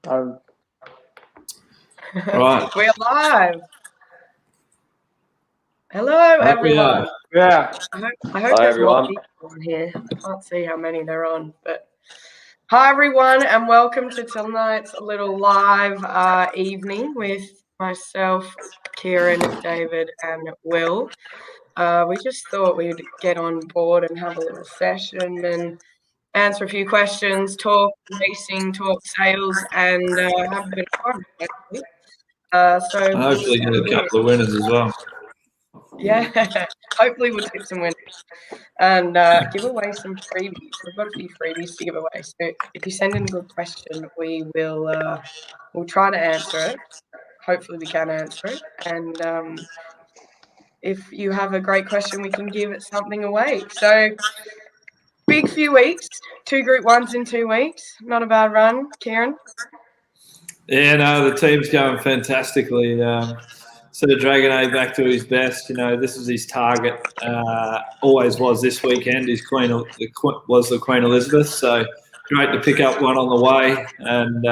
Right. We're live. Hello, everyone. Yeah. I hope there's more people on here. I can't see how many they're on, but hi, everyone, and welcome to tonight's little live evening with myself, Ciaron, David, and Will. We just thought we'd get on board and have a little session and answer a few questions, talk racing, talk sales, and have a bit of fun. So hopefully get a couple of winners as well. Yeah, hopefully we'll tip some winners and give away some freebies. We've got a few freebies to give away. So if you send in a good question, we will we'll try to answer it. Hopefully we can answer it. And if you have a great question, we can give something away. So big few weeks, 2 Group 1s in 2 weeks. Not a bad run, Ciaron. Yeah, no, the team's going fantastically. So Dragon A back to his best. You know, this is his target. Always was this weekend. His was the Queen Elizabeth. So great to pick up one on the way. And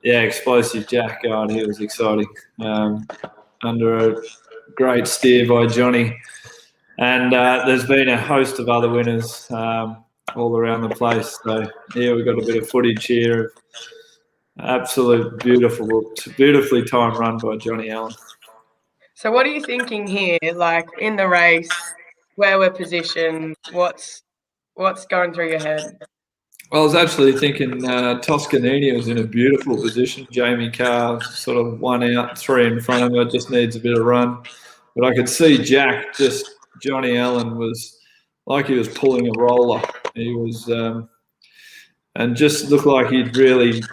yeah, explosive Jack going. He was exciting. Under a great steer by Johnny. And there's been a host of other winners all around the place. So yeah, we've got a bit of footage here of absolute beautifully timed run by Johnny Allen. So what are you thinking here, like in the race, where we're positioned, what's going through your head? Well, I was actually thinking Toscanini was in a beautiful position. Jamie Carr sort of 1 out, 3 in front of her, just needs a bit of run. But I could see Jack, Johnny Allen was like he was pulling a roller. He was, and just looked like he'd really,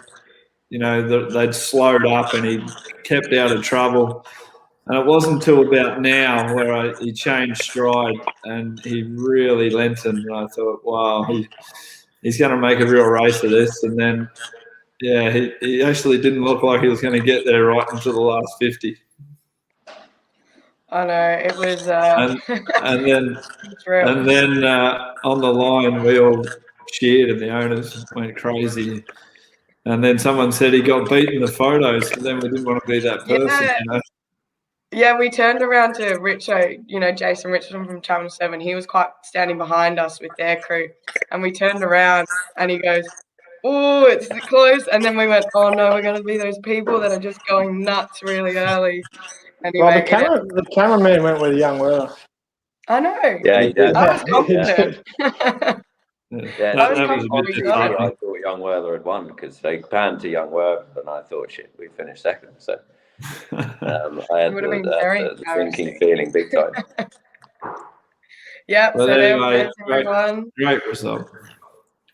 you know, they'd slowed up and he kept out of trouble. And it wasn't until about now where he changed stride and he really lengthened. And I thought, wow, he's going to make a real race of this. And then, yeah, he actually didn't look like he was going to get there right until the last 50. I know, it was. And then on the line, we all cheered and the owners went crazy. And then someone said he got beaten in the photos, so then we didn't want to be that person, you know. Yeah, we turned around to Richo, you know, Jason Richardson from Channel 7. He was quite standing behind us with their crew. And we turned around and he goes, oh, it's close. And then we went, oh, no, we're going to be those people that are just going nuts really early. Anyway, well, the cameraman went with Young Werther. I know. Yeah, he did. I was confident. That was a bit disheartening. I thought Young Werther had won because they panned to Young Werther, and I thought, shit, we finished second. So I had the sinking feeling big time. Yeah, well, so anyway, everyone. Great result.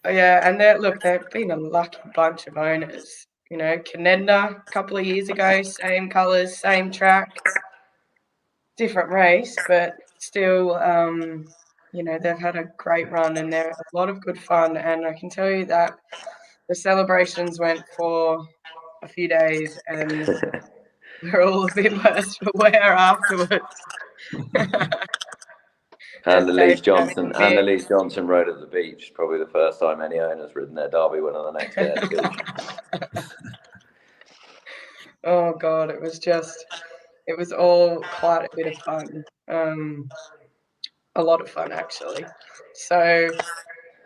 Yeah, and they've been a lucky bunch of owners. You know, Canenda a couple of years ago, same colours, same track, different race, but still, you know, they've had a great run and they're a lot of good fun. And I can tell you that the celebrations went for a few days and we're all a bit worse for wear afterwards. Annalise Johnson rode at the beach. Probably the first time any owner's ridden their Derby winner the next day. Oh God, it was all quite a bit of fun. A lot of fun actually. So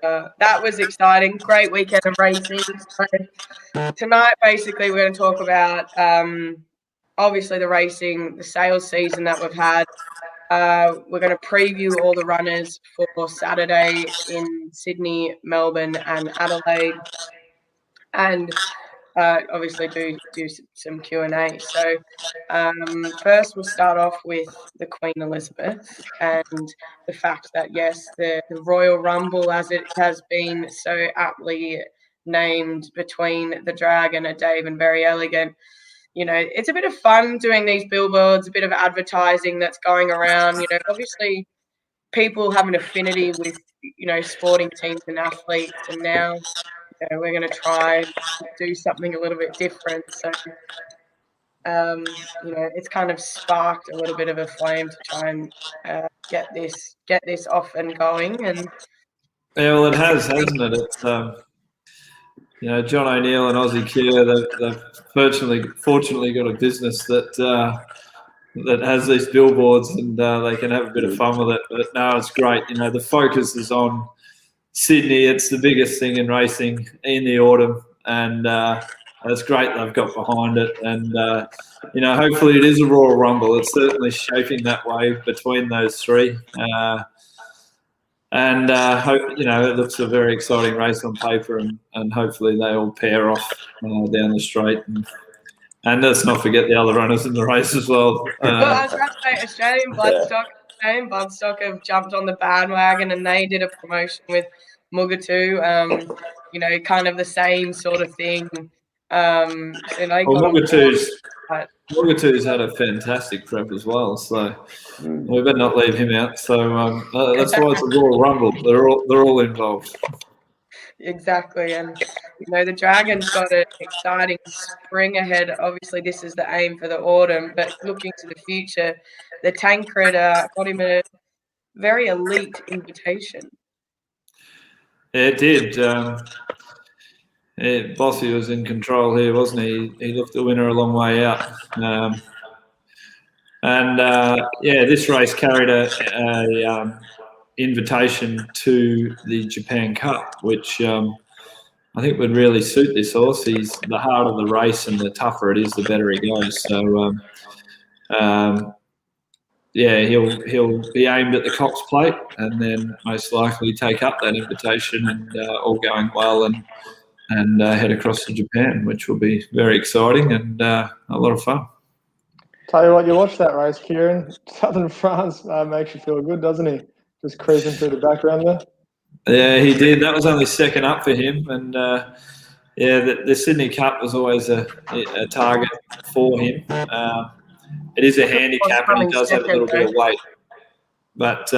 that was exciting. Great weekend of racing. So tonight, basically, we're going to talk about obviously the racing, the sales season that we've had. We're going to preview all the runners for Saturday in Sydney, Melbourne, and Adelaide, and obviously do some Q&A. So first we'll start off with the Queen Elizabeth and the fact that, yes, the Royal Rumble, as it has been so aptly named, between the Dragon, a Dave and Very Elegant. You know, it's a bit of fun doing these billboards, a bit of advertising that's going around. You know, obviously people have an affinity with, you know, sporting teams and athletes, and now, you know, we're going to try and do something a little bit different. So, you know, it's kind of sparked a little bit of a flame to try and get this off and going. And yeah, well, it has, hasn't it? John O'Neill and Aussie Kia, they've fortunately got a business that has these billboards, and they can have a bit of fun with it. But no, it's great. The focus is on Sydney. It's the biggest thing in racing in the autumn, and it's great they've got behind it. And hopefully it is a Royal Rumble. It's certainly shaping that way between those three. And it looks a very exciting race on paper, and hopefully they all pair off down the straight. And let's not forget the other runners in the race as well. Well, I was about to say, Australian Bloodstock have jumped on the bandwagon, and they did a promotion with Mugatu. Kind of the same sort of thing. Mugatu's had a fantastic prep as well, so we better not leave him out. So that's why it's a Royal Rumble. They're all involved. Exactly, and the Dragon's got an exciting spring ahead. Obviously, this is the aim for the autumn, but looking to the future, the Tancred got him a very elite invitation. Yeah, it did. Bossy was in control here, wasn't he? He looked the winner a long way out. This race carried a invitation to the Japan Cup, which I think would really suit this horse. He's the harder the race and the tougher it is, the better he goes. So, he'll be aimed at the Cox Plate, and then most likely take up that invitation, and all going well, and head across to Japan, which will be very exciting and a lot of fun. Tell you what, you watch that race, Ciaron. Southern France makes you feel good, doesn't he? Just cruising through the background there. Yeah, he did. That was only second up for him. And, the Sydney Cup was always a target for him. It is a handicap, and he does have a little bit of weight. But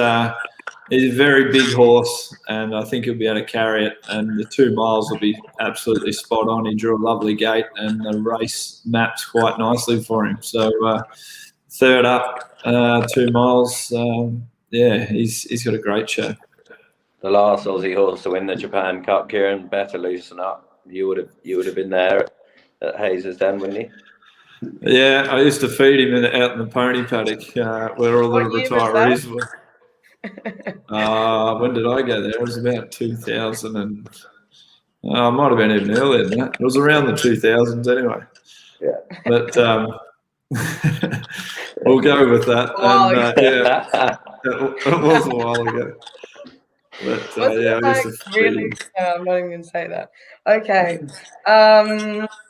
he's a very big horse, and I think he'll be able to carry it. And the 2 miles will be absolutely spot on. He drew a lovely gate, and the race maps quite nicely for him. So third up, 2 miles. He's got a great show. The last Aussie horse to win the Japan Cup, Ciaron, better loosen up. You would have been there at Hayes' Den, wouldn't you? Yeah, I used to feed him out in the pony paddock where all the retirees were. When did I go there? It was about 2000, and I might have been even earlier than that. It was around the 2000s anyway. Yeah. But we'll go with that. It was a while ago. But I'm not even going to say that. Okay.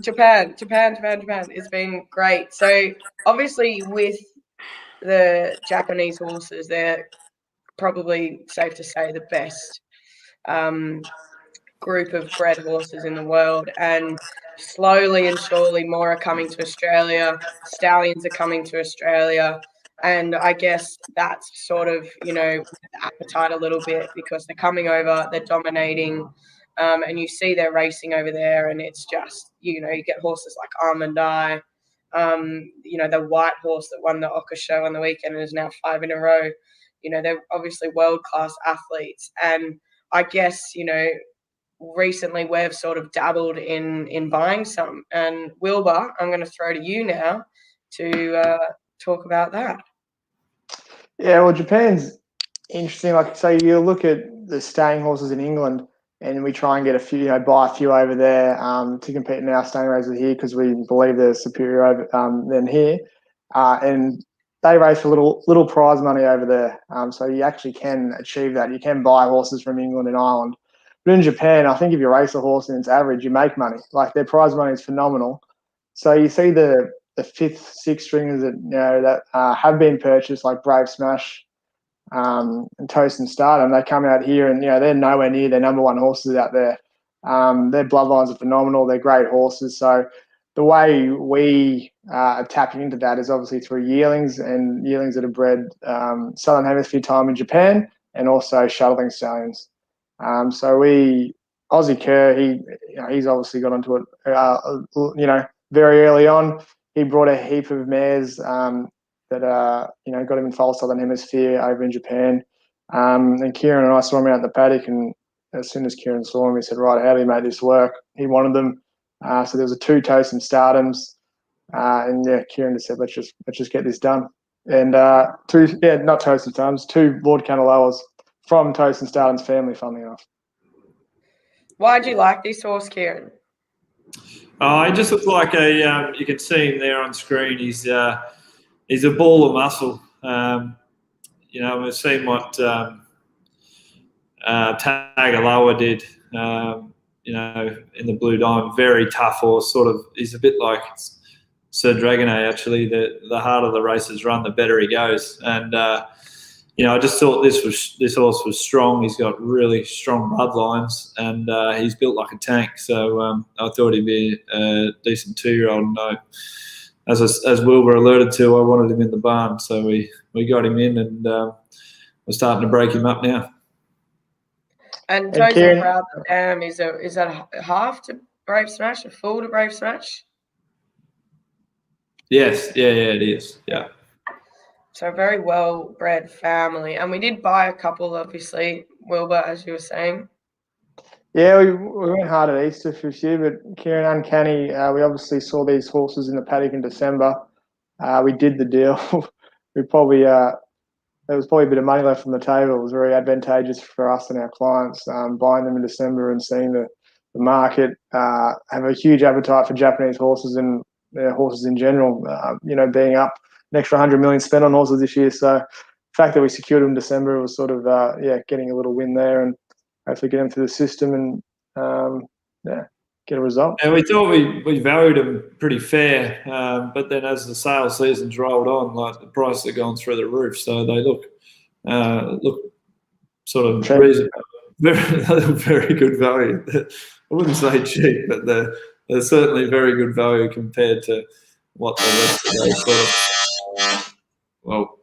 Japan. It's been great. So obviously with the Japanese horses, they're probably safe to say the best group of bred horses in the world, and slowly and surely more are coming to Australia. Stallions are coming to Australia, and I guess that's sort of the appetite a little bit, because they're coming over, they're dominating, and you see they're racing over there, and it's just you get horses like Almond Eye, the white horse that won the Oka Show on the weekend and is now 5 in a row. They're obviously world-class athletes. And I guess, recently we've sort of dabbled in buying some. And Wilbur, I'm going to throw to you now to talk about that. Yeah, well, Japan's interesting. Like, so you look at the staying horses in England, and we try and get a few, buy a few over there to compete in our staying races here, because we believe they're superior over than here. And they race for little prize money over there. So you actually can achieve that. You can buy horses from England and Ireland. But in Japan, I think if you race a horse and it's average, you make money. Like, their prize money is phenomenal. So you see the 5th, 6th stringers that have been purchased, like Brave Smash and Toast and Stardom. They come out here and they're nowhere near their number 1 horses out there. Their bloodlines are phenomenal. They're great horses. So the way we are tapping into that is obviously through yearlings, and yearlings that are bred Southern Hemisphere time in Japan, and also shuttling stallions. So Aussie Kerr, he's obviously got onto it, very early on. He brought a heap of mares that got him in full Southern Hemisphere over in Japan. And Ciaron and I saw him out in the paddock, and as soon as Ciaron saw him, he said, "Right, how do you make this work?" He wanted them. So there was 2 Toast and Stardoms. And yeah, Ciaron just said, let's just get this done. And 2, not Toast and Stardoms, 2 Lord Canaloas from Toast and Stardom's family, funnily enough. Why do you like this horse, Ciaron? He just looks like a. You can see him there on screen. He's a ball of muscle. We've seen what Tagaloa did. In the Blue Diamond, very tough horse. Sort of, he's a bit like Sir Dragonet. Actually, the harder the races run, the better he goes. And I just thought this horse was strong. He's got really strong bloodlines, and he's built like a tank. So I thought he'd be a decent 2-year-old. And as Wilbur alluded to, I wanted him in the barn, so we got him in, and we're starting to break him up now. And Toes and Proud Dam, is that a half to Brave Smash, a full to Brave Smash? Yes, yeah, it is, yeah. So a very well-bred family. And we did buy a couple, obviously, Wilbur, as you were saying. Yeah, we went hard at Easter for a few, but Ciaron, uncanny, we obviously saw these horses in the paddock in December. We did the deal. We probably there was probably a bit of money left on the table. It was very advantageous for us and our clients, buying them in December and seeing the market have a huge appetite for Japanese horses and horses in general, being up an extra 100 million spent on horses this year. So the fact that we secured them in December was sort of, getting a little win there and hopefully get them through the system and, get a result. And we thought we valued them pretty fair, but then as the sales season's rolled on, like the prices have gone through the roof. So they look sort of reasonable, very good value. I wouldn't say cheap, but they're certainly very good value compared to what the rest of those sort of. Well,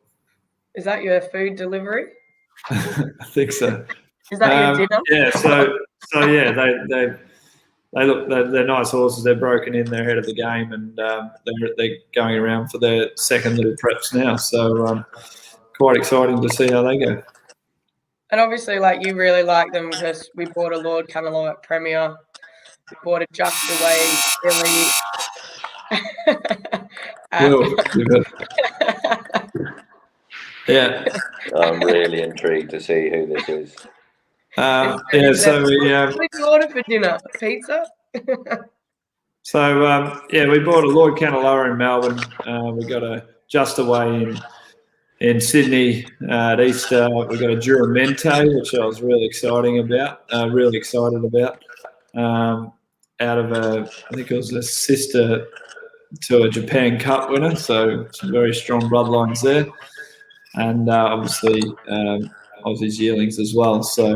is that your food delivery? I think so. Is that your dinner? Yeah. So yeah, they're nice horses. They're broken in. They're ahead of the game, and they're going around for their second little preps now. So quite exciting to see how they go. And obviously, you really like them because we bought a Lord Canaloa at Premier. We bought a Just Away Billy. Yeah. I'm really intrigued to see who this is. So we what did you order for dinner? Pizza? So we bought a Lord Canaloa in Melbourne. We got a Just Away in Sydney at Easter. We got a Duramente, which I was really excited about. Out of I think it was a sister to a Japan Cup winner, so some very strong bloodlines there, and obviously Aussie's yearlings as well. So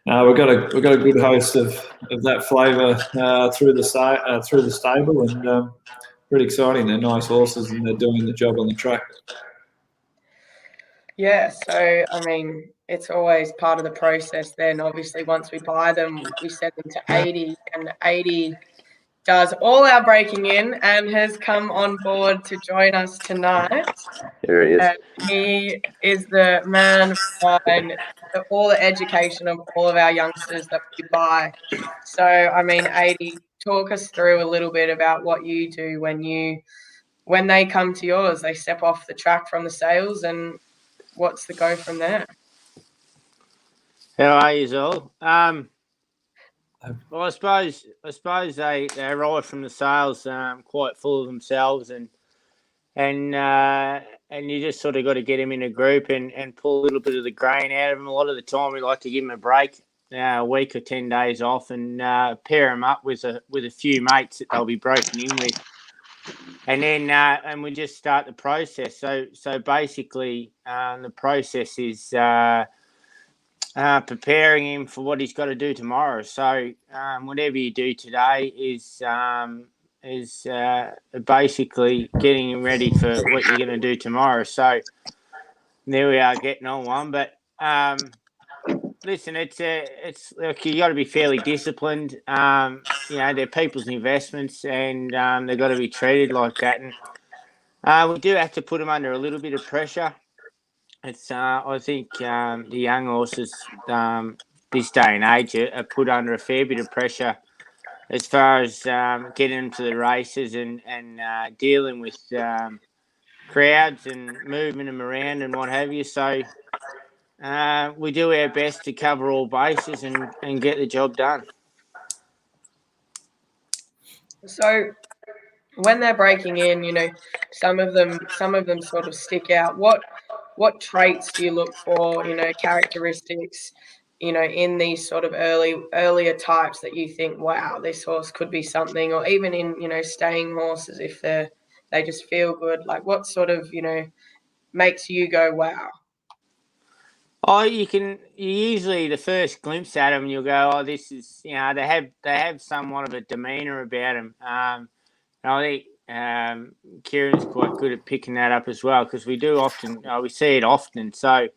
we've got a good host of that flavour through the stable, and pretty exciting. They're nice horses, and they're doing the job on the track. Yeah, so I mean, it's always part of the process. Then obviously, once we buy them, we send them to 80, and 80 does all our breaking in and has come on board to join us tonight. Here he is. And he is the man behind all the education of all of our youngsters that we buy. So, I mean, 80, talk us through a little bit about what you do when they come to yours. They step off the track from the sales, and what's the go from there? How are you all? Well, I suppose they arrive from the sales quite full of themselves, and you just sort of got to get them in a group and pull a little bit of the grain out of them. A lot of the time, we like to give them a break, a week or 10 days off, and pair them up with a few mates that they'll be broken in with, and then and we just start the process. So basically, the process is preparing him for what he's got to do tomorrow. So whatever you do today is basically getting him ready for what you're going to do tomorrow. So there we are, getting on one. But listen, it's like you got to be fairly disciplined. They're people's investments, and they've got to be treated like that. And we do have to put them under a little bit of pressure. It's I think the young horses this day and age are put under a fair bit of pressure as far as getting them to the races and dealing with crowds and moving them around and what have you. So we do our best to cover all bases and get the job done. So when they're breaking in, you know, some of them sort of stick out. What traits do you look for, you know, characteristics, you know, in these sort of earlier types that you think, wow, this horse could be something, or even in, you know, staying horses, if they just feel good, like what sort of, you know, makes you go, wow? Oh, you usually the first glimpse at them, you'll go, oh, this is, you know, they have somewhat of a demeanour about them. And I think Ciaron's quite good at picking that up as well, because we see it often. So,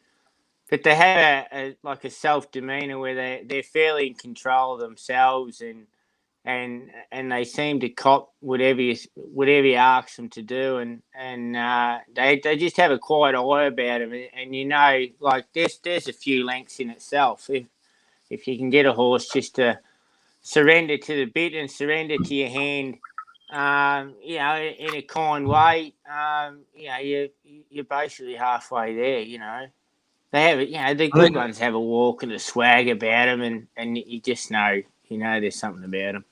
but they have a self demeanour where they're fairly in control of themselves and they seem to cop whatever you ask them to do, and they just have a quiet eye about them, and you know, like there's a few lengths in itself if you can get a horse just to surrender to the bit and surrender to your hand, you know, in a kind way, you know, you're basically halfway there, you know. They have it, you know, the good ones have a walk and a swag about them, and you just know, you know, there's something about them.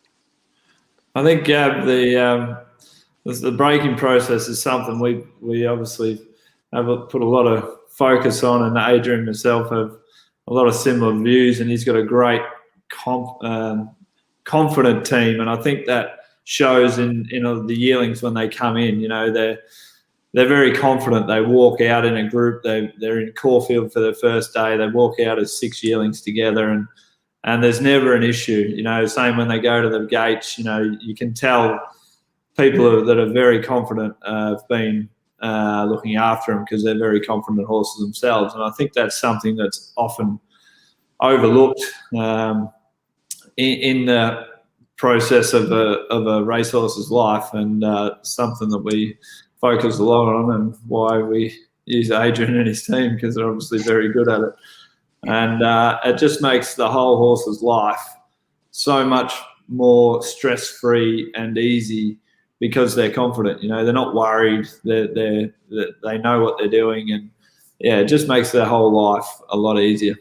I think, Gab, the breaking process is something we obviously have put a lot of focus on, and Adrian and myself have a lot of similar views, and he's got a great confident team, and I think that shows in the yearlings when they come in. You know, they're very confident. They walk out in a group. They're in Caulfield for their first day. They walk out as 6 yearlings together, and there's never an issue. You know, same when they go to the gates. You know, you can tell people that are very confident have been looking after them because they're very confident horses themselves, and I think that's something that's often overlooked in the process of a racehorse's life, and something that we focus a lot on, and why we use Adrian and his team, because they're obviously very good at it. And it just makes the whole horse's life so much more stress-free and easy because they're confident. You know, they're not worried. They know what they're doing, and yeah, it just makes their whole life a lot easier.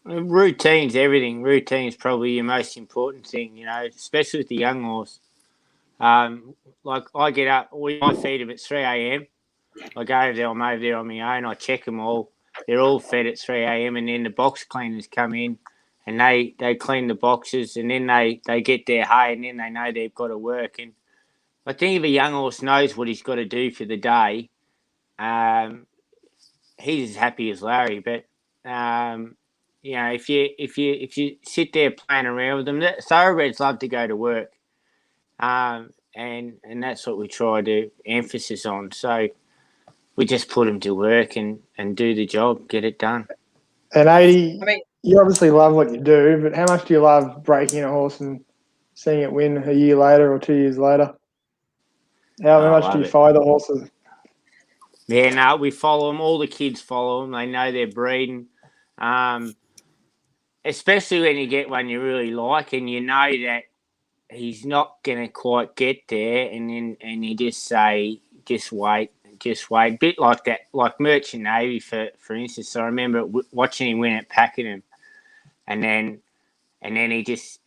Routine's everything. Routine's probably your most important thing, you know, especially with the young horse. Like I get up, I feed them at 3 a.m. I go over there, I'm over there on my own. I check them all. They're all fed at 3 a.m. and then the box cleaners come in and they clean the boxes, and then they get their hay, and then they know they've got to work. And I think if a young horse knows what he's got to do for the day, he's as happy as Larry. But you know, if you sit there playing around with them, thoroughbreds love to go to work, and that's what we try to emphasis on. So we just put them to work and do the job, get it done. And 80, you obviously love what you do, but how much do you love breaking a horse and seeing it win a year later or 2 years later? How much do you follow the horses? Yeah, no, we follow them. All the kids follow them. They know they're breeding. Especially when you get one you really like and you know that he's not going to quite get there, and you just say, just wait. A bit like that, like Merchant Navy, for instance. I remember watching him win at Pakenham, and then he just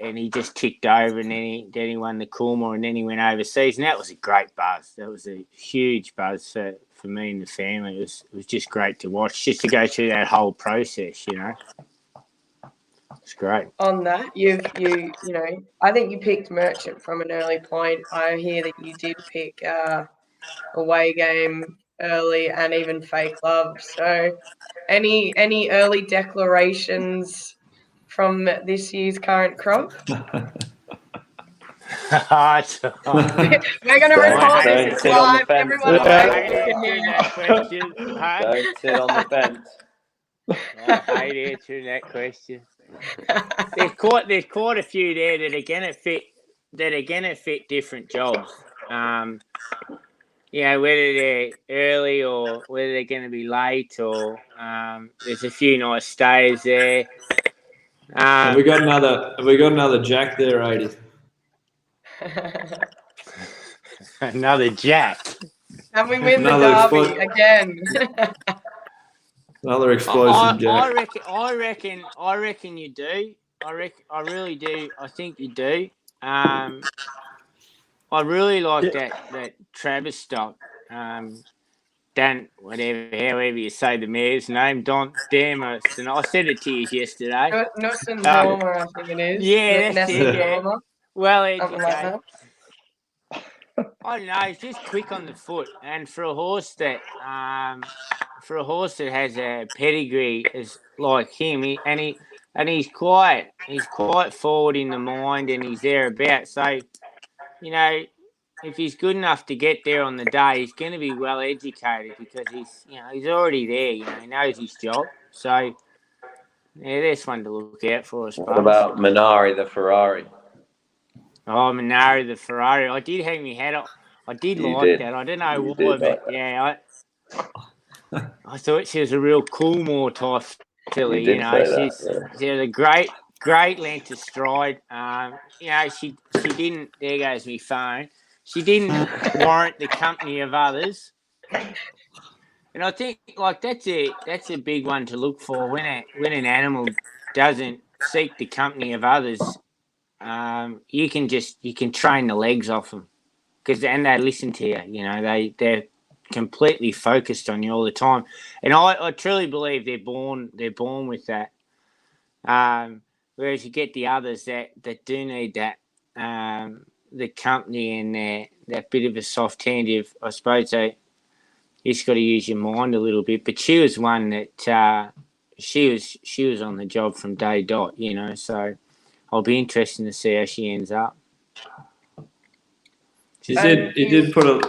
ticked over, and then he won the Coolmore, and then he went overseas, and that was a great buzz. That was a huge buzz for me and the family. It was just great to watch, just to go through that whole process, you know. It's great. On that, you know, I think you picked Merchant from an early point. I hear that you did pick Away Game early, and even Fake Love. So any early declarations from this year's current crop? We're going to record this. It's live. Everyone can hear that question. Don't sit on the fence. I hate answering that question. There's quite a few there that are gonna fit different jobs. You know, whether they're early or whether they're going to be late, or there's a few nice stays there. Have we got another Jack there, 80? Another Jack. And we win the derby again. Another explosive Jack. I reckon you do. I really do. I think you do. I really like that Travis stock. However you say the mare's name, Don Damos, and I said it to you yesterday. Nussen Dormer, I think it is. Yeah, that's it. Yeah. Well educated. Like that. I don't know. He's just quick on the foot, and for a horse that has a pedigree as like him, he's quite forward in the mind, and he's thereabouts. So, if he's good enough to get there on the day, he's going to be well educated because he's already there. He knows his job. So, yeah, there's one to look out for, I suppose. What about Minari the Ferrari? Oh, Minari the Ferrari. I did hang my head up. I did that. I don't know why, but yeah, I thought she was a real Coolmore type filly. She had a great length of stride. She didn't. There goes my phone. She didn't warrant the company of others, and I think that's a big one to look for when an animal doesn't seek the company of others. You can train the legs off them and they listen to you. They're completely focused on you all the time, and I truly believe they're born with that. Whereas you get the others that do need that. The company and that bit of a soft hand. I suppose you just got to use your mind a little bit. But she was one that she was on the job from day dot. So I'll be interested to see how she ends up. He did put a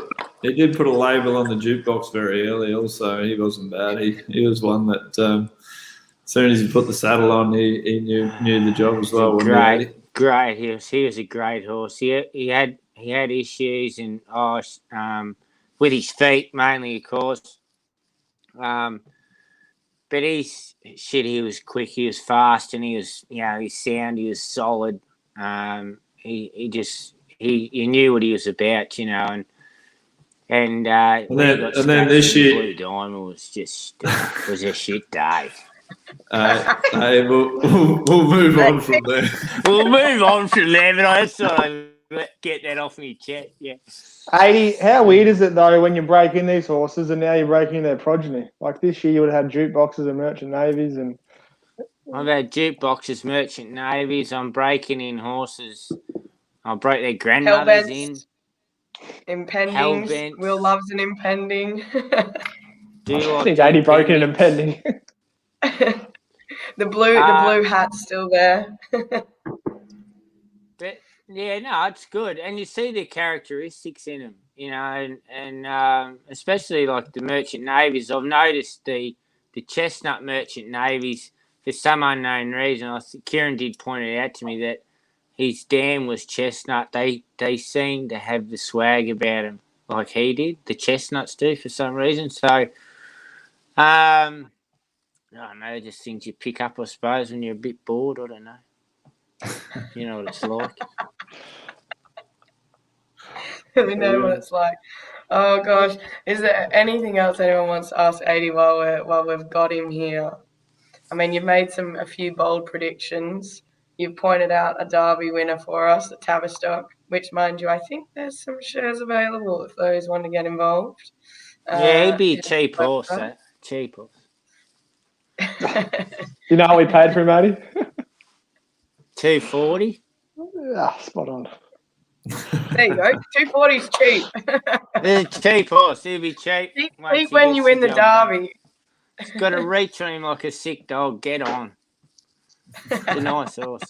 label on the jukebox very early. Also, he wasn't bad. He was one that as soon as he put the saddle on, he knew the job as well. Great. He was a great horse. He had issues and with his feet mainly, of course. But he was quick. He was fast, and he was he's sound. He was solid. He knew what he was about, and then this year, Blue Diamond was a shit day. We'll move on from there. We'll move on from there, but I just thought I'd get that off my chest. Yeah. 80, how weird is it though when you break in these horses and now you're breaking their progeny? Like this year, you would have had jukeboxes and merchant navies, and I've had jukeboxes, merchant navies. I'm breaking in horses. I broke their grandmothers in. Impending. Will loves an impending. Do you like 80 broken and impending? The blue hat's still there. But yeah, no, it's good, and you see the characteristics in them, and especially like the merchant navies. I've noticed the chestnut merchant navies for some unknown reason. I think Ciaron did point it out to me that his dam was chestnut. They seem to have the swag about him like he did. The chestnuts do for some reason. So, I don't know, just things you pick up, I suppose, when you're a bit bored. I don't know. You know what it's like. We know what it's like. Oh gosh, is there anything else anyone wants to ask 80 while we've got him here? I mean, you've made a few bold predictions. You've pointed out a Derby winner for us at Tavistock, which, mind you, I think there's some shares available if those want to get involved. Yeah, he'd be a cheap horse, cheap horse. You know what we paid for him, Matty? $240. Spot on. There you go. $240's cheap. It's a cheap horse. He'll be cheap. Cheap when you win the Derby. It's got to reach on him like a sick dog. Get on. It's a nice horse.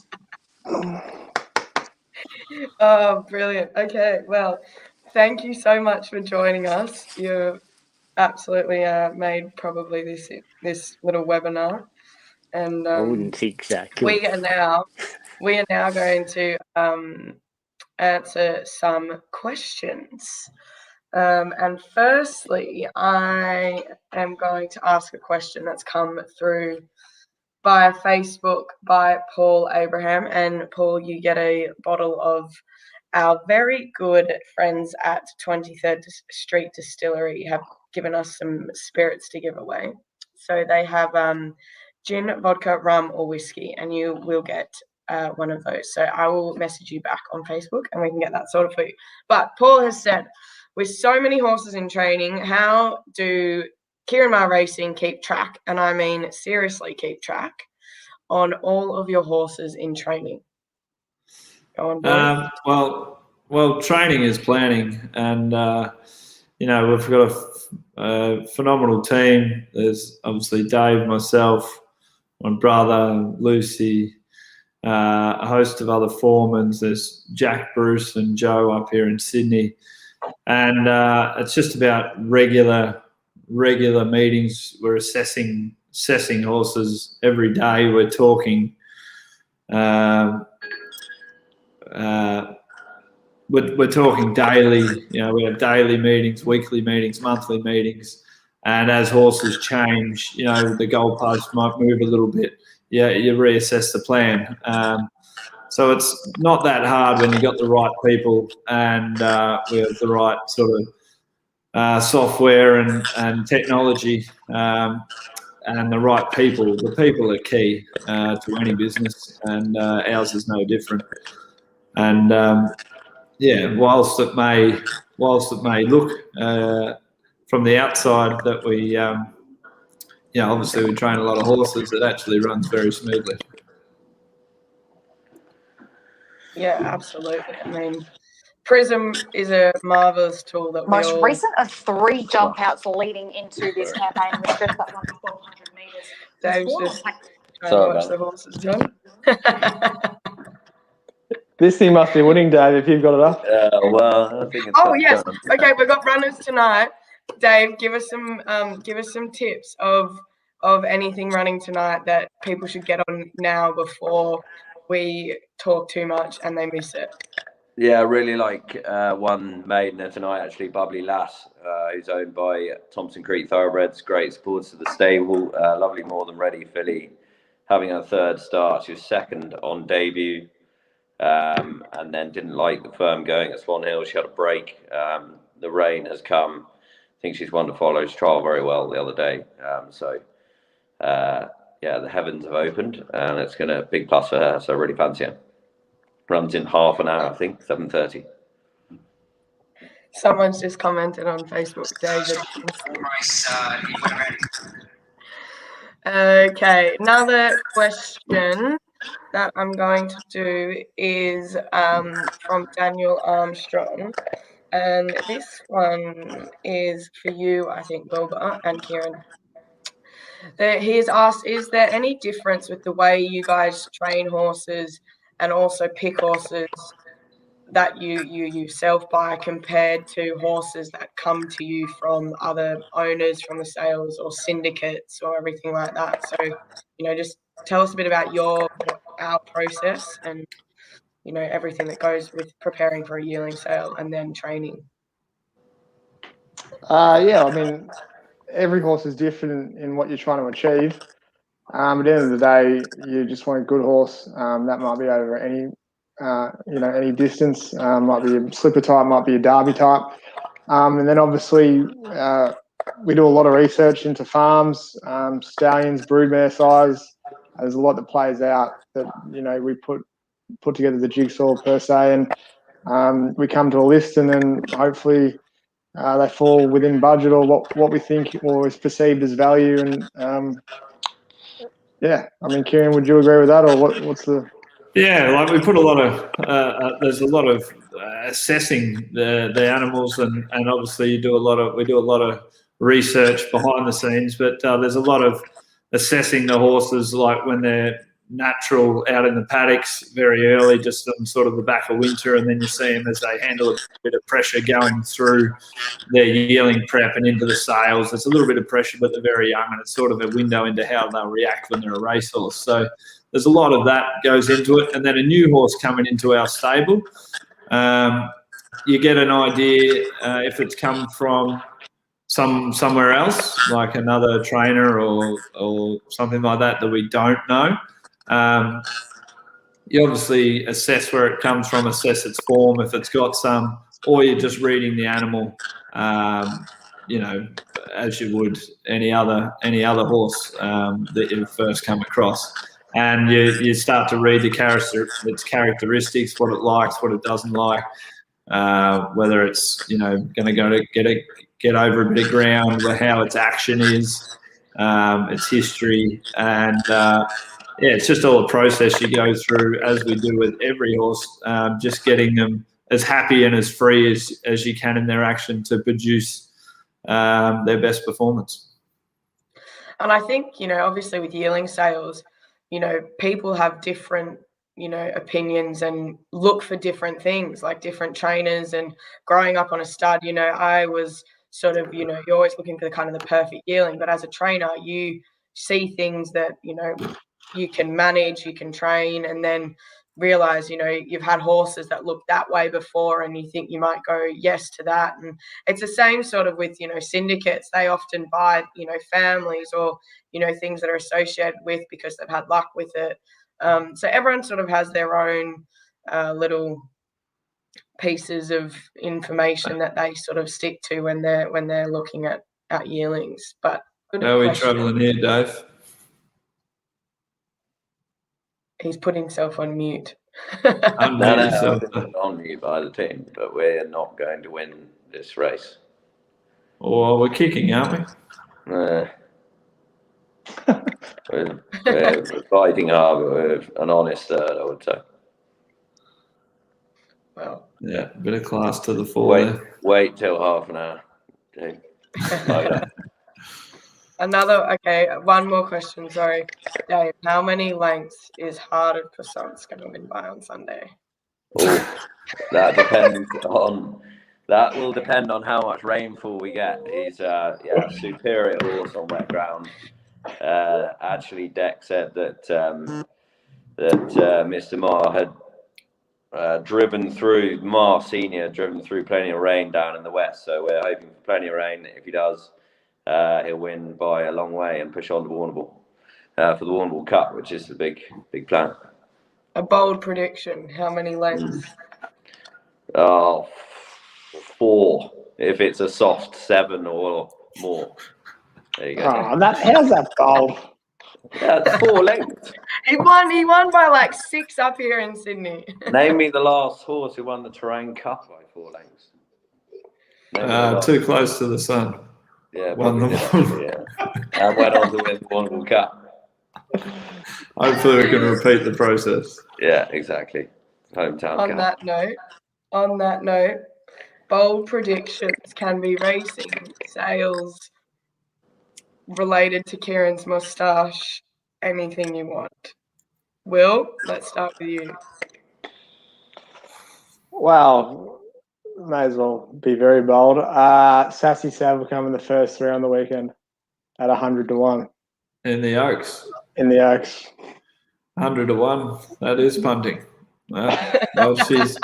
Oh, brilliant. Okay, well, thank you so much for joining us. You've absolutely made probably this little webinar. And I wouldn't think so. Cool. We are now going to answer some questions. And firstly, I am going to ask a question that's come through via Facebook by Paul Abraham. And Paul, you get a bottle of our very good friends at 23rd Street Distillery have given us some spirits to give away. So they have gin, vodka, rum, or whiskey, and you will get one of those. So I will message you back on Facebook and we can get that sorted for you. But Paul has said, with so many horses in training, how do Ciaron Maher Racing keep track, and I mean seriously keep track, on all of your horses in training? Go on, boy. Well, training is planning, and we've got a phenomenal team. There's obviously Dave, myself, my brother, Lucy, a host of other foremen. There's Jack, Bruce, and Joe up here in Sydney, and it's just about regular meetings. We're assessing horses every day. We're talking. We're talking daily. We have daily meetings, weekly meetings, monthly meetings, and as horses change, the goalpost might move a little bit. Yeah, you reassess the plan. So it's not that hard when you got the right people and we have the right sort of software and technology and the right people. The people are key to any business, and ours is no different. And whilst it may look from the outside that we, obviously we train a lot of horses, it actually runs very smoothly. Yeah, absolutely. I mean, Prism is a marvelous tool that most recent of 3 jump outs leading into this campaign with just that 1,200 meters. Dave's just trying to watch the horses, John. This thing must be winning, Dave, if you've got it up. Well, I think it's yes. Okay, we've got runners tonight. Dave, give us some tips of anything running tonight that people should get on now before we talk too much and they miss it. Yeah, I really like one maiden tonight, actually, Bubbly Lass, who's owned by Thompson Creek Thoroughbreds. Great supporters of the stable. Lovely More Than Ready filly, having her 3rd start. She was 2nd on debut, and then didn't like the firm going at Swan Hill. She had a break. The rain has come. I think she's one to follow. She trialled very well the other day. The heavens have opened, and it's going to big plus for her. So I really fancy her. Runs in half an hour, I think, 7:30. Someone's just commented on Facebook, David. Okay, another question that I'm going to do is from Daniel Armstrong. And this one is for you, I think, Wilbur and Ciaron. He has asked, is there any difference with the way you guys train horses and also pick horses that you self-buy compared to horses that come to you from other owners, from the sales or syndicates or everything like that? So, just tell us a bit about our process and, everything that goes with preparing for a yearling sale and then training. I mean, every horse is different in what you're trying to achieve. At the end of the day, you just want a good horse. That might be over any distance. Might be a slipper type, might be a derby type. And then obviously we do a lot of research into farms, stallions, broodmare size. There's a lot that plays out that, we put together the jigsaw per se, and we come to a list, and then hopefully they fall within budget or what we think or is perceived as value. And I mean, Ciaron, would you agree with that, or what's the? Yeah, like we put a lot of there's a lot of assessing the animals, and obviously we do a lot of research behind the scenes, but there's a lot of assessing the horses, like when they're natural out in the paddocks very early, just on sort of the back of winter, and then you see them as they handle a bit of pressure going through their yearling prep and into the sales. It's a little bit of pressure, but they're very young, and it's sort of a window into how they'll react when they're a racehorse. So there's a lot of that goes into it. And then a new horse coming into our stable, you get an idea if it's come from somewhere else, like another trainer or something like that we don't know. You obviously assess where it comes from, assess its form, if it's got some, or you're just reading the animal, as you would any other horse that you first come across. And you start to read its characteristics, what it likes, what it doesn't like, whether it's going to get over a bit of ground, how its action is, its history, and it's just all a process you go through, as we do with every horse, just getting them as happy and as free as you can in their action to produce their best performance. And I think, obviously with yearling sales, people have different, opinions and look for different things, like different trainers. And growing up on a stud, I was sort of, you're always looking for the kind of the perfect yearling. But as a trainer, you see things that, you can manage, you can train, and then realize, you've had horses that look that way before and you think you might go yes to that. And it's the same sort of with, syndicates. They often buy, families or, things that are associated with because they've had luck with it. So everyone sort of has their own little pieces of information that they sort of stick to when they're looking at yearlings. But how are we travelling here, Dave? He's putting himself on mute. On mute by the team, but we're not going to win this race. Well, we're kicking, aren't we? We're fighting hard, but we're an honest third, I would say. Well, yeah, a bit of class to the fore. Wait till half an hour. Okay. One more question, sorry. Dave, how many lengths is Heart of Croissants going to win by on Sunday? That will depend on how much rainfall we get. He's a superior horse on wet ground. Actually, Deck said that Mr. Marr had driven through plenty of rain down in the west. So we're hoping for plenty of rain. If he does, he'll win by a long way and push on to Warrnambool for the Warrnambool Cup, which is the big plan. A bold prediction. How many lengths? 4. If it's a soft 7 or more. There you go. How's that bold? Yeah, it's 4 lengths. He won by like 6 up here in Sydney. Name me the last horse who won the Terrain Cup by 4 lengths. Too close to the sun. Yeah, won the one. Yeah. And went on to win the Warrnambool Cup. Hopefully we can repeat the process. Yeah, exactly. Hometown Cup. On that note, bold predictions can be racing, sales, related to Ciaron's moustache, anything you want. Will, let's start with you. Well, may as well be very bold. Sassy Sav will come in the first 3 on the weekend at 100 to 1. In the Oaks. 100 to 1. That is punting. Well, she's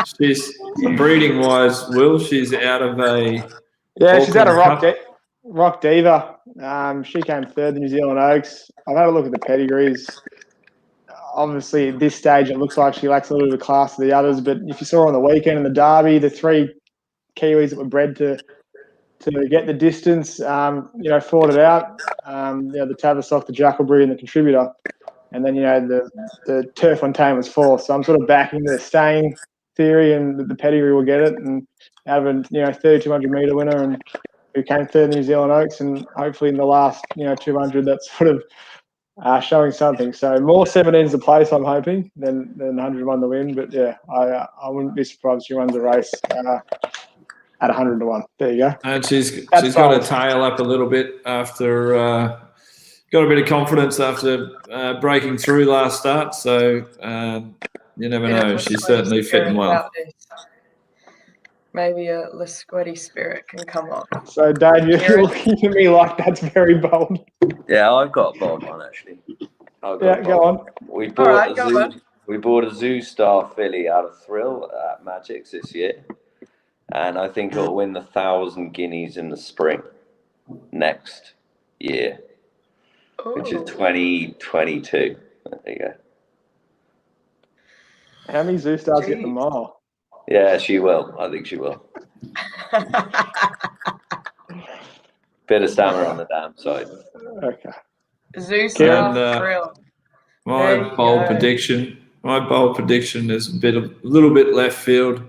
breeding wise. Will, she's out of a she's out of Rock Diva. She came 3rd in New Zealand Oaks. I've had a look at the pedigrees. Obviously, at this stage, it looks like she lacks a little bit of class to the others. But if you saw her on the weekend in the Derby, the 3 Kiwis that were bred to get the distance, fought it out. The Tavistock, the Jackalbury, and the Contributor. And then, the Turf on Tame was 4th. So I'm sort of backing the staying theory and the pedigree will get it. And out of a 3,200 metre winner and who came 3rd in New Zealand Oaks, and hopefully in the last 200, that's sort of showing something. So more 17s the place, I'm hoping, than 101 to win. But yeah, I wouldn't be surprised if she runs a race at 100 to 1. There you go. And she's got her tail up a little bit after got a bit of confidence after breaking through last start. So you never know. She's certainly fitting well. Maybe a Lasquetti spirit can come on. So, Dave, you're looking at me like that's very bold. Yeah, I've got a bold one, actually. Go on. We bought a Zoo Star filly out of Thrill at Magics this year. And I think it'll win the 1,000 guineas in the spring. next year, which is Ooh. 2022. There you go. How many zoo stars get the Jeez. mile? Yeah, she will. I think she will. Bit of stamina on the damn side. Okay. Zoostar And, Thrill. My There you bold go. prediction. My bold prediction is a little bit left field,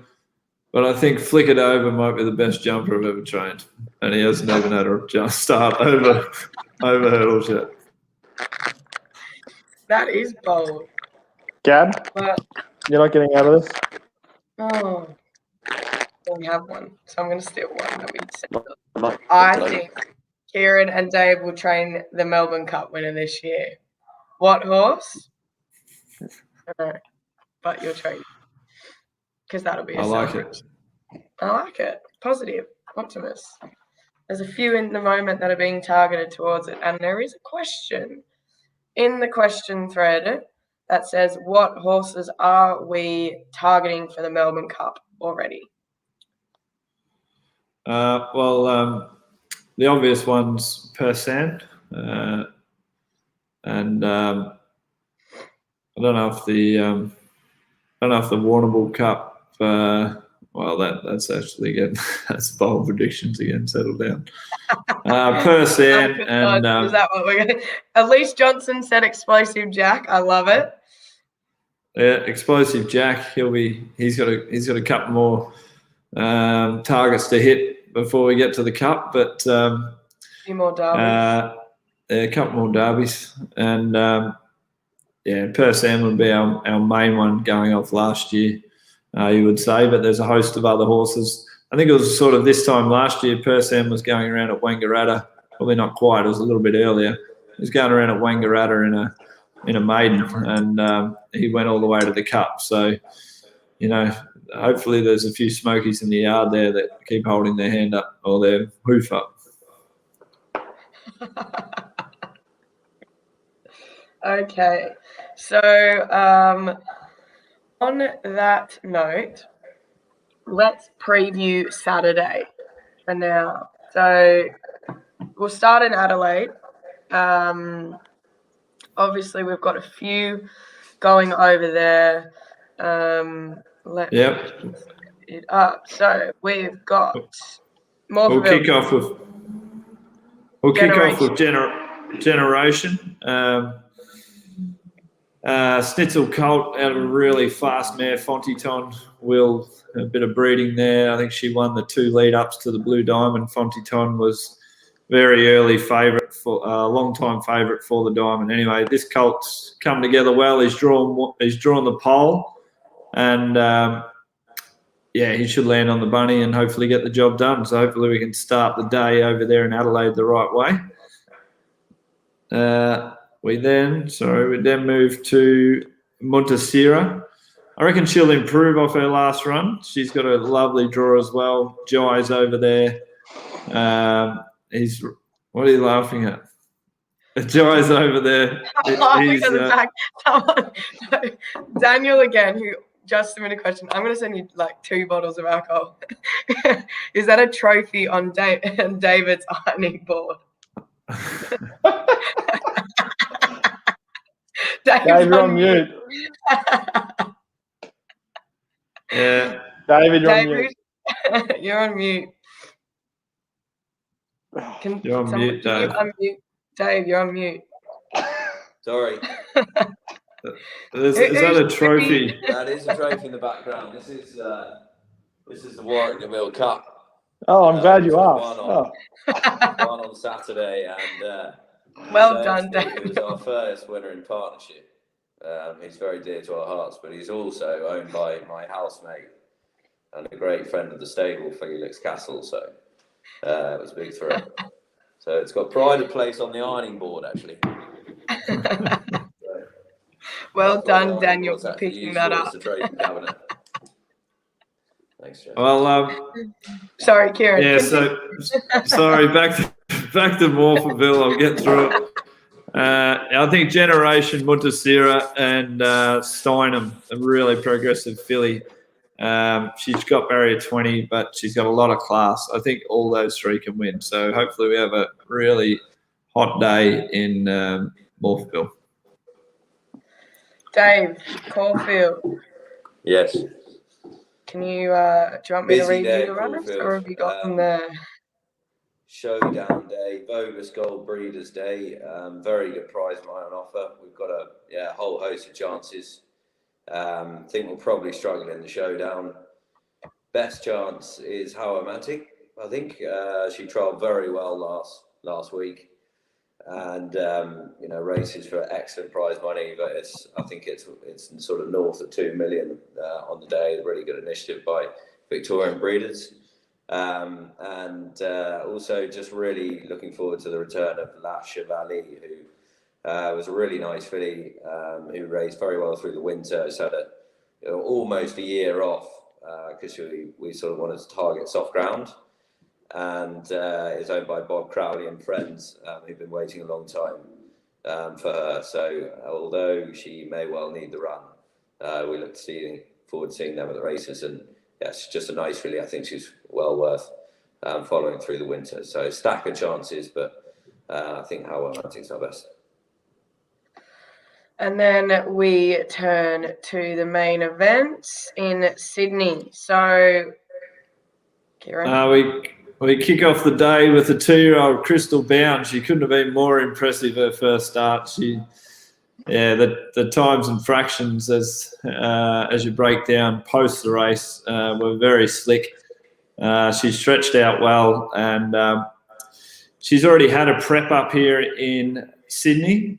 but I think Flick It Over might be the best jumper I've ever trained, and he hasn't even had a jump start over hurdles yet. That is bold. Gab, But you're not getting out of this? oh, I only have one, so I'm going to steal one that we said. I think Ciaron and Dave will train the Melbourne Cup winner this year. What horse? I don't know, but you'll train because that'll be a I like celebration. it. I like it. Positive, optimist. There's a few in the moment that are being targeted towards it, and there is a question in the question thread that says, what horses are we targeting for the Melbourne Cup already? The obvious one's Persan, and I don't know if the Warrnambool Cup. That's actually again that's bold predictions again. Settle down. Persan and Is that what we're going? Elise Johnson said Explosive Jack. I love it. Yeah, Explosive Jack. He's got a couple more targets to hit before we get to the Cup, but A few more derbies. a couple more derbies, and Persan would be our main one going off last year, you would say, but there's a host of other horses. I think it was sort of this time last year, Persan was going around at Wangaratta, probably not quite, it was a little bit earlier. He was going around at Wangaratta in a maiden, and he went all the way to the Cup. So, hopefully there's a few smokies in the yard there that keep holding their hand up or their hoof up. Okay, so on that note, let's preview Saturday for now. So we'll start in Adelaide. Obviously, we've got a few going over there. Let's get it up. So we've got We'll kick off with Generation. Snitzel Colt out of a really fast mare, Fontiton. Will a bit of breeding there. I think she won the 2 lead-ups to the Blue Diamond. Fontiton was very early favourite for long time favourite for the Diamond. Anyway, this colt's come together well. He's drawn the pole, and he should land on the bunny and hopefully get the job done. So hopefully we can start the day over there in Adelaide the right way. We then move to Montesira. I reckon she'll improve off her last run. She's got a lovely draw as well. Jai's over there. What are you laughing at? Jai's over there. I'm laughing at the fact Daniel again, who just submitted a question. I'm going to send you like 2 bottles of alcohol. Is that a trophy on David's ironing board? Dave, you're on mute. Yeah. David, you're on mute. You're on mute. You're on mute, Dave. Unmute? Dave, you're on mute. Sorry. Is that a trophy? That is a trophy in the background. This is the Warwick World Cup. Oh, I'm glad you asked. One on Saturday, and well done, Dave. It was our first winner in partnership. He's very dear to our hearts, but he's also owned by my housemate and a great friend of the stable, Felix Castle. So it was a big thrill. So it's got pride of place on the ironing board, actually. Well done, Daniel, for picking that up. Thanks, Jeff. Well, sorry, Ciaron. Yeah, sorry. Back to Morphettville. I'll get through it. I think Generation, Montesira, and Steinem, a really progressive filly. She's got barrier 20, but she's got a lot of class. I think all those three can win. So hopefully we have a really hot day in Morpheville. Dave Caulfield. Yes. Can you, do you want me to Busy review day the at runners, Caulfield. or have you got them there? Showdown day, bogus gold breeders day. Very good prize money on offer. We've got a whole host of chances. Think we'll probably struggle in the showdown. Best chance is Howamatic. I think she trialled very well last week, and races for excellent prize money. But I think it's sort of north of 2 million on the day. Really good initiative by Victorian breeders. And also just really looking forward to the return of La Chevalier, who was a really nice filly who raced very well through the winter. It's had almost a year off because we sort of wanted to target soft ground, and is owned by Bob Crowley and friends who've been waiting a long time for her. So although she may well need the run, we look forward to seeing them at the races. And yes, just a nice filly. I think she's well worth following through the winter. So stack of chances, but I think Howamatic's our best. And then we turn to the main event in Sydney. So, Ciaron. We kick off the day with a 2-year-old Crystal Bound. She couldn't have been more impressive her first start. The times and fractions as you break down post the race were very slick. She stretched out well, and she's already had a prep up here in Sydney.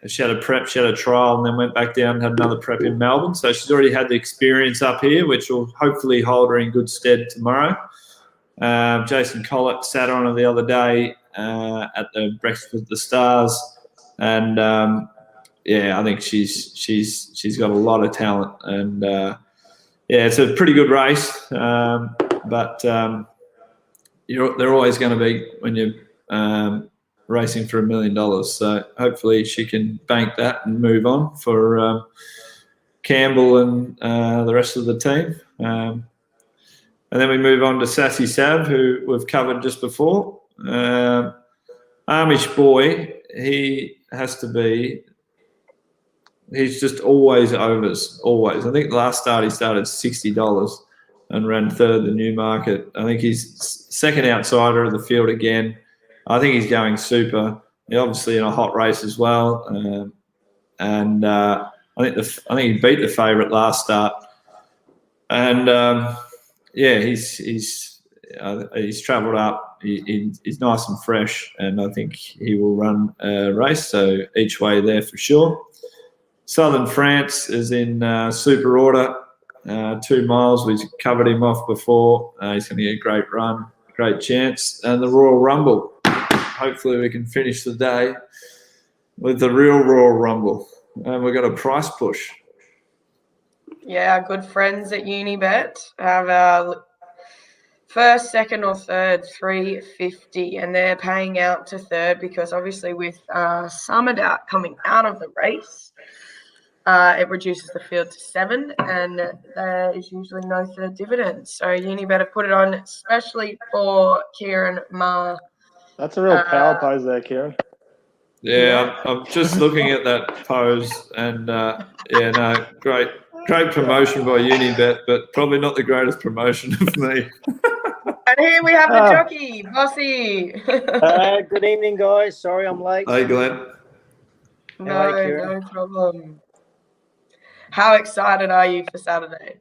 She had a prep, she had a trial, and then went back down and had another prep in Melbourne. So she's already had the experience up here, which will hopefully hold her in good stead tomorrow. Jason Collett sat on her the other day at the Breakfast with the Stars, and I think she's got a lot of talent, and it's a pretty good race, but they're always going to be when you're racing for $1 million. So hopefully she can bank that and move on for Campbell and the rest of the team. And then we move on to Sassy Sav, who we've covered just before. Amish boy, he's just always overs, always. I think the last start he started $60 and ran third the Newmarket. I think he's second outsider of the field again. I think he's going super. He's obviously in a hot race as well. And I think he beat the favourite last start. And he's travelled up. He's nice and fresh, and I think he will run a race. So each way there for sure. Southern France is in super order. 2 miles. We covered him off before. He's going to get a great run, great chance. And the Royal Rumble. Hopefully we can finish the day with the real Royal Rumble. And we've got a price push. Yeah, our good friends at Unibet have first, second, or third $3.50, and they're paying out to third because obviously with Summerdat coming out of the race, it reduces the field to 7, and there is usually no third dividend. So Unibet have put it on especially for Ciaron Ma. That's a real power pose there, Ciaron. Yeah, I'm just looking at that pose, and great promotion by Unibet, but probably not the greatest promotion of me. And here we have the jockey, Bossy. Good evening, guys. Sorry I'm late. Hey, Glenn. No problem. How excited are you for Saturday?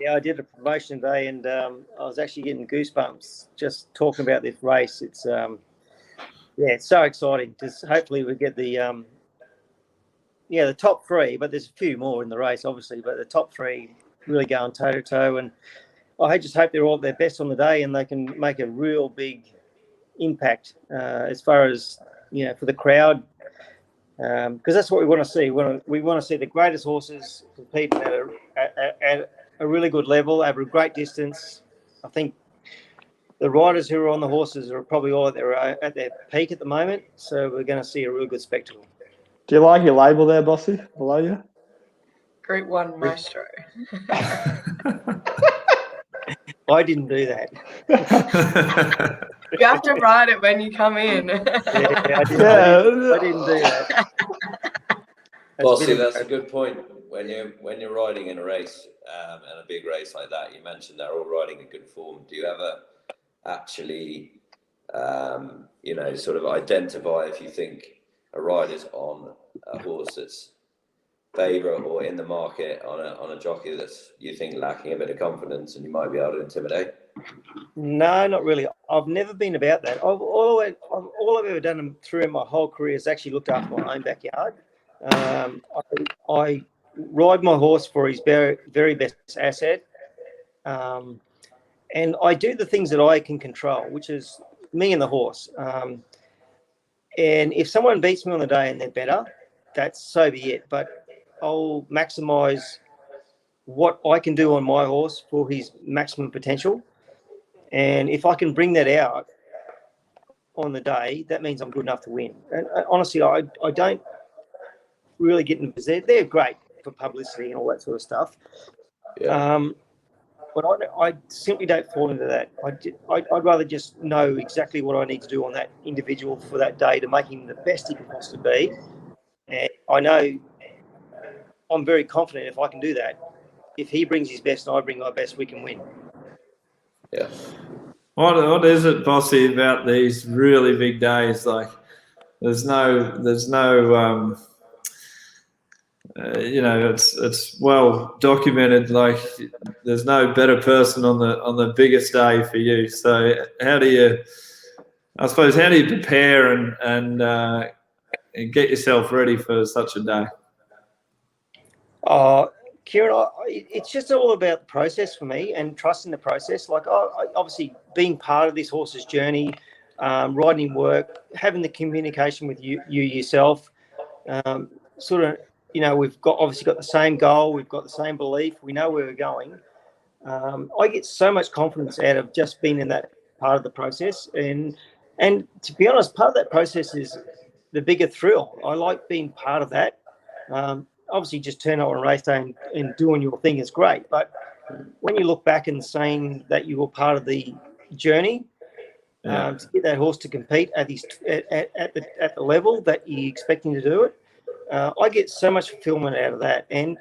Yeah, I did a promotion day, and I was actually getting goosebumps just talking about this race. It's it's so exciting. Just hopefully we get the top 3, but there's a few more in the race, obviously. But the top 3 really going toe to toe, and I just hope they're all at their best on the day, and they can make a real big impact as far as for the crowd, because that's what we want to see. We want to see the greatest horses competing at a really good level over a great distance. I think the riders who are on the horses are probably all at their peak at the moment, so we're going to see a real good spectacle. Do you like your label there, Bossy, below you? Group 1 maestro. I didn't do that. You have to ride it when you come in. Yeah, I didn't do that. Bossy, that's a good point. When you're riding in a race and a big race like that, you mentioned they're all riding in good form. Do you ever actually, sort of identify if you think a rider's on a horse that's favourite or in the market on a jockey that's you think lacking a bit of confidence and you might be able to intimidate? No, not really. I've never been about that. All I've ever done through my whole career is actually looked after my own backyard. I ride my horse for his very, very best asset. And I do the things that I can control, which is me and the horse. And if someone beats me on the day and they're better, that's so be it. But I'll maximise what I can do on my horse for his maximum potential. And if I can bring that out on the day, that means I'm good enough to win. And honestly, I don't really get into this. They're great for publicity and all that sort of stuff. Yeah. But I simply don't fall into that. I'd rather just know exactly what I need to do on that individual for that day to make him the best he can possibly be. And I know I'm very confident if I can do that. If he brings his best and I bring my best, we can win. Yeah. What is it, Bossy, about these really big days? Like, there's no it's well documented. Like, there's no better person on the biggest day for you. So how do you prepare and get yourself ready for such a day? Ciaron, it's just all about the process for me and trusting the process. Like, obviously being part of this horse's journey, riding work, having the communication with you yourself, sort of. We've obviously got the same goal. We've got the same belief. We know where we're going. I get so much confidence out of just being in that part of the process. And to be honest, part of that process is the bigger thrill. I like being part of that. Obviously, just turn up on race day and doing your thing is great. But when you look back and saying that you were part of the journey, to get that horse to compete at the level that you're expecting to do it, I get so much fulfillment out of that. And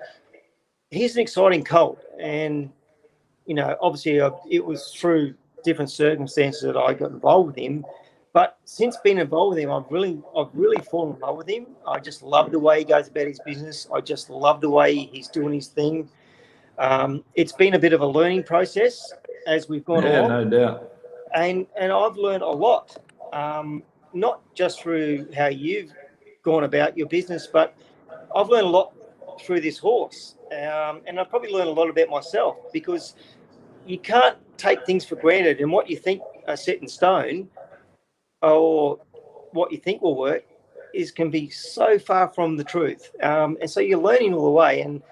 he's an exciting colt. And, obviously it was through different circumstances that I got involved with him. But since being involved with him, I've really fallen in love with him. I just love the way he goes about his business. I just love the way he's doing his thing. It's been a bit of a learning process as we've gone along. No doubt. And I've learned a lot, not just through how you've gone about your business, but I've learned a lot through this horse. And I've probably learned a lot about myself, because you can't take things for granted, and what you think are set in stone or what you think will work can be so far from the truth. And so you're learning all the way. And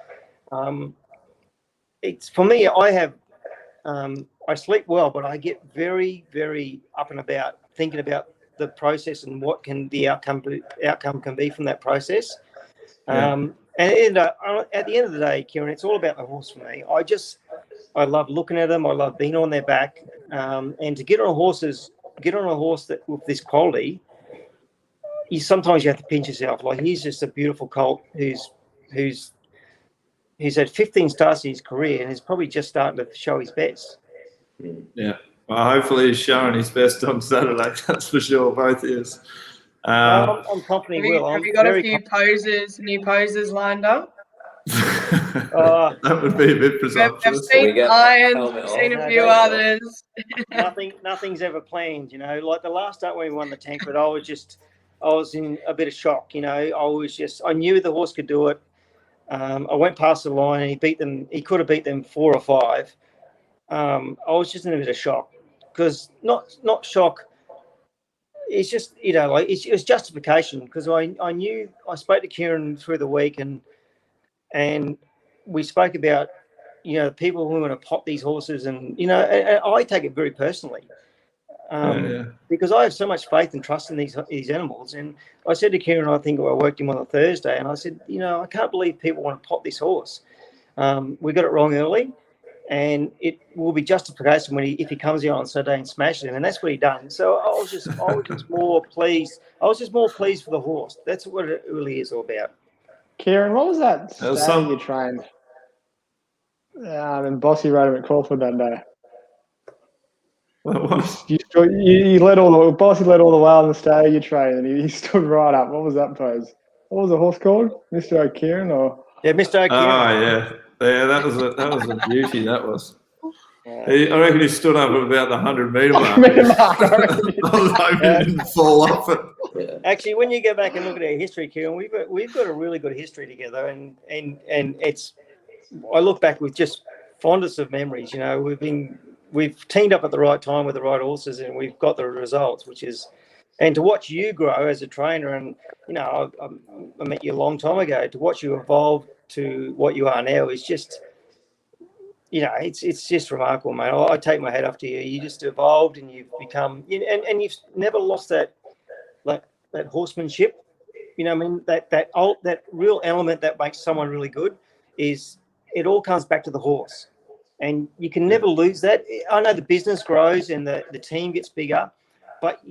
it's, for me, I sleep well, but I get very, very up and about thinking about the process and what the outcome can be from that process. And at the end of the day, Ciaron, it's all about the horse for me. I love looking at them. I love being on their back. And to get on a horse that with this quality, sometimes you have to pinch yourself. Like, he's just a beautiful colt who's had 15 starts in his career and is probably just starting to show his best. Yeah. Well, hopefully he's showing his best on Saturday. That's for sure. Both is. I'm confident he will. Have you got a few new poses lined up? That would be a bit presumptuous. I've seen Iron, I've seen a few others. Nothing's ever planned, Like the last start when we won the Tancred, I was in a bit of shock, I knew the horse could do it. I went past the line and he could have beat them 4 or 5. I was just in a bit of shock, because not shock. It's just, it was justification, because I knew, I spoke to Ciaron through the week and we spoke about, people who want to pop these horses and, and I take it very personally. because I have so much faith and trust in these animals. And I said to Ciaron, I think I worked him on a Thursday, and I said, I can't believe people want to pop this horse. We got it wrong early, and it will be justification if he comes here on Saturday and smashes him, and that's what he done. So I was just more pleased. I was just more pleased for the horse. That's what it really is all about. Ciaron, what was that stag you trained? And Bossy rode him at Crawford that day. You led Bossy led all the way on the stag you trained, and he stood right up. What was that pose? What was the horse called? Mr. O'Kieran or? Yeah, Mr. O'Kieran. Oh yeah, that was a beauty. That was. I reckon he stood up at about the 100-metre mark. I was hoping he didn't fall off it. Yeah. Actually, when you go back and look at our history, Ciaron, we've got a really good history together, and it's. I look back with just fondest of memories. We've teamed up at the right time with the right horses, and we've got the results, and to watch you grow as a trainer, and I met you a long time ago. To watch you evolve to what you are now is just, it's just remarkable, mate. I take my hat off to you. You just evolved, and you've become, and you've never lost that horsemanship. That real element that makes someone really good is it all comes back to the horse. And you can never lose that. I know the business grows and the team gets bigger, but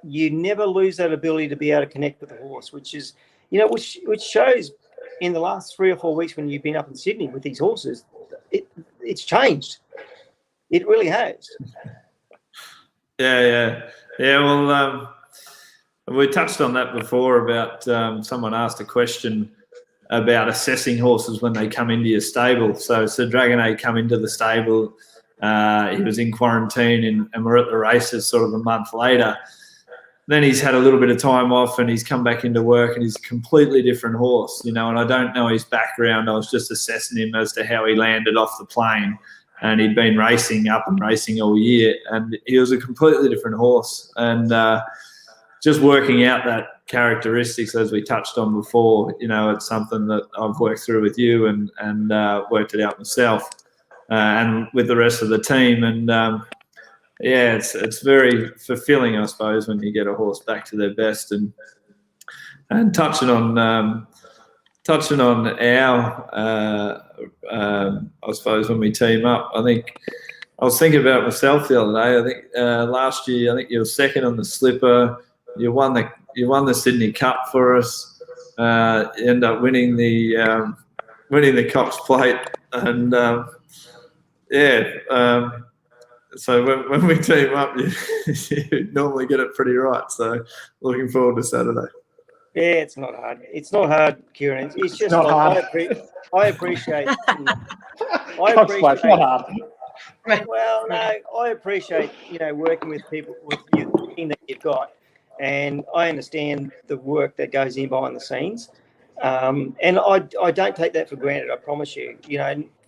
you never lose that ability to be able to connect with the horse, which is, which shows in the last 3 or 4 weeks when you've been up in Sydney with these horses, it's changed. It really has. Yeah. Well, we touched on that before about someone asked a question about assessing horses when they come into your stable. So Dragonet come into the stable. He was in quarantine and we're at the races sort of a month later. Then he's had a little bit of time off and he's come back into work and he's a completely different horse, and I don't know his background. I was just assessing him as to how he landed off the plane, and he'd been racing all year, and he was a completely different horse. And just working out that characteristics, as we touched on before, it's something that I've worked through with you and worked it out myself and with the rest of the team. And it's very fulfilling, I suppose, when you get a horse back to their best. And touching on our, I suppose when we team up, I think I was thinking about it myself the other day. I think last year, I think you were second on the Slipper. You won the Sydney Cup for us. You end up winning the Cox Plate, and so when we team up, you normally get it pretty right. So looking forward to Saturday. Yeah, it's not hard. It's not hard, Ciaron. It's just not hard. I appreciate. Cox Plate's not hard. Well, no, I appreciate working with people with the team that you've got. And I understand the work that goes in behind the scenes. And I don't take that for granted, I promise you.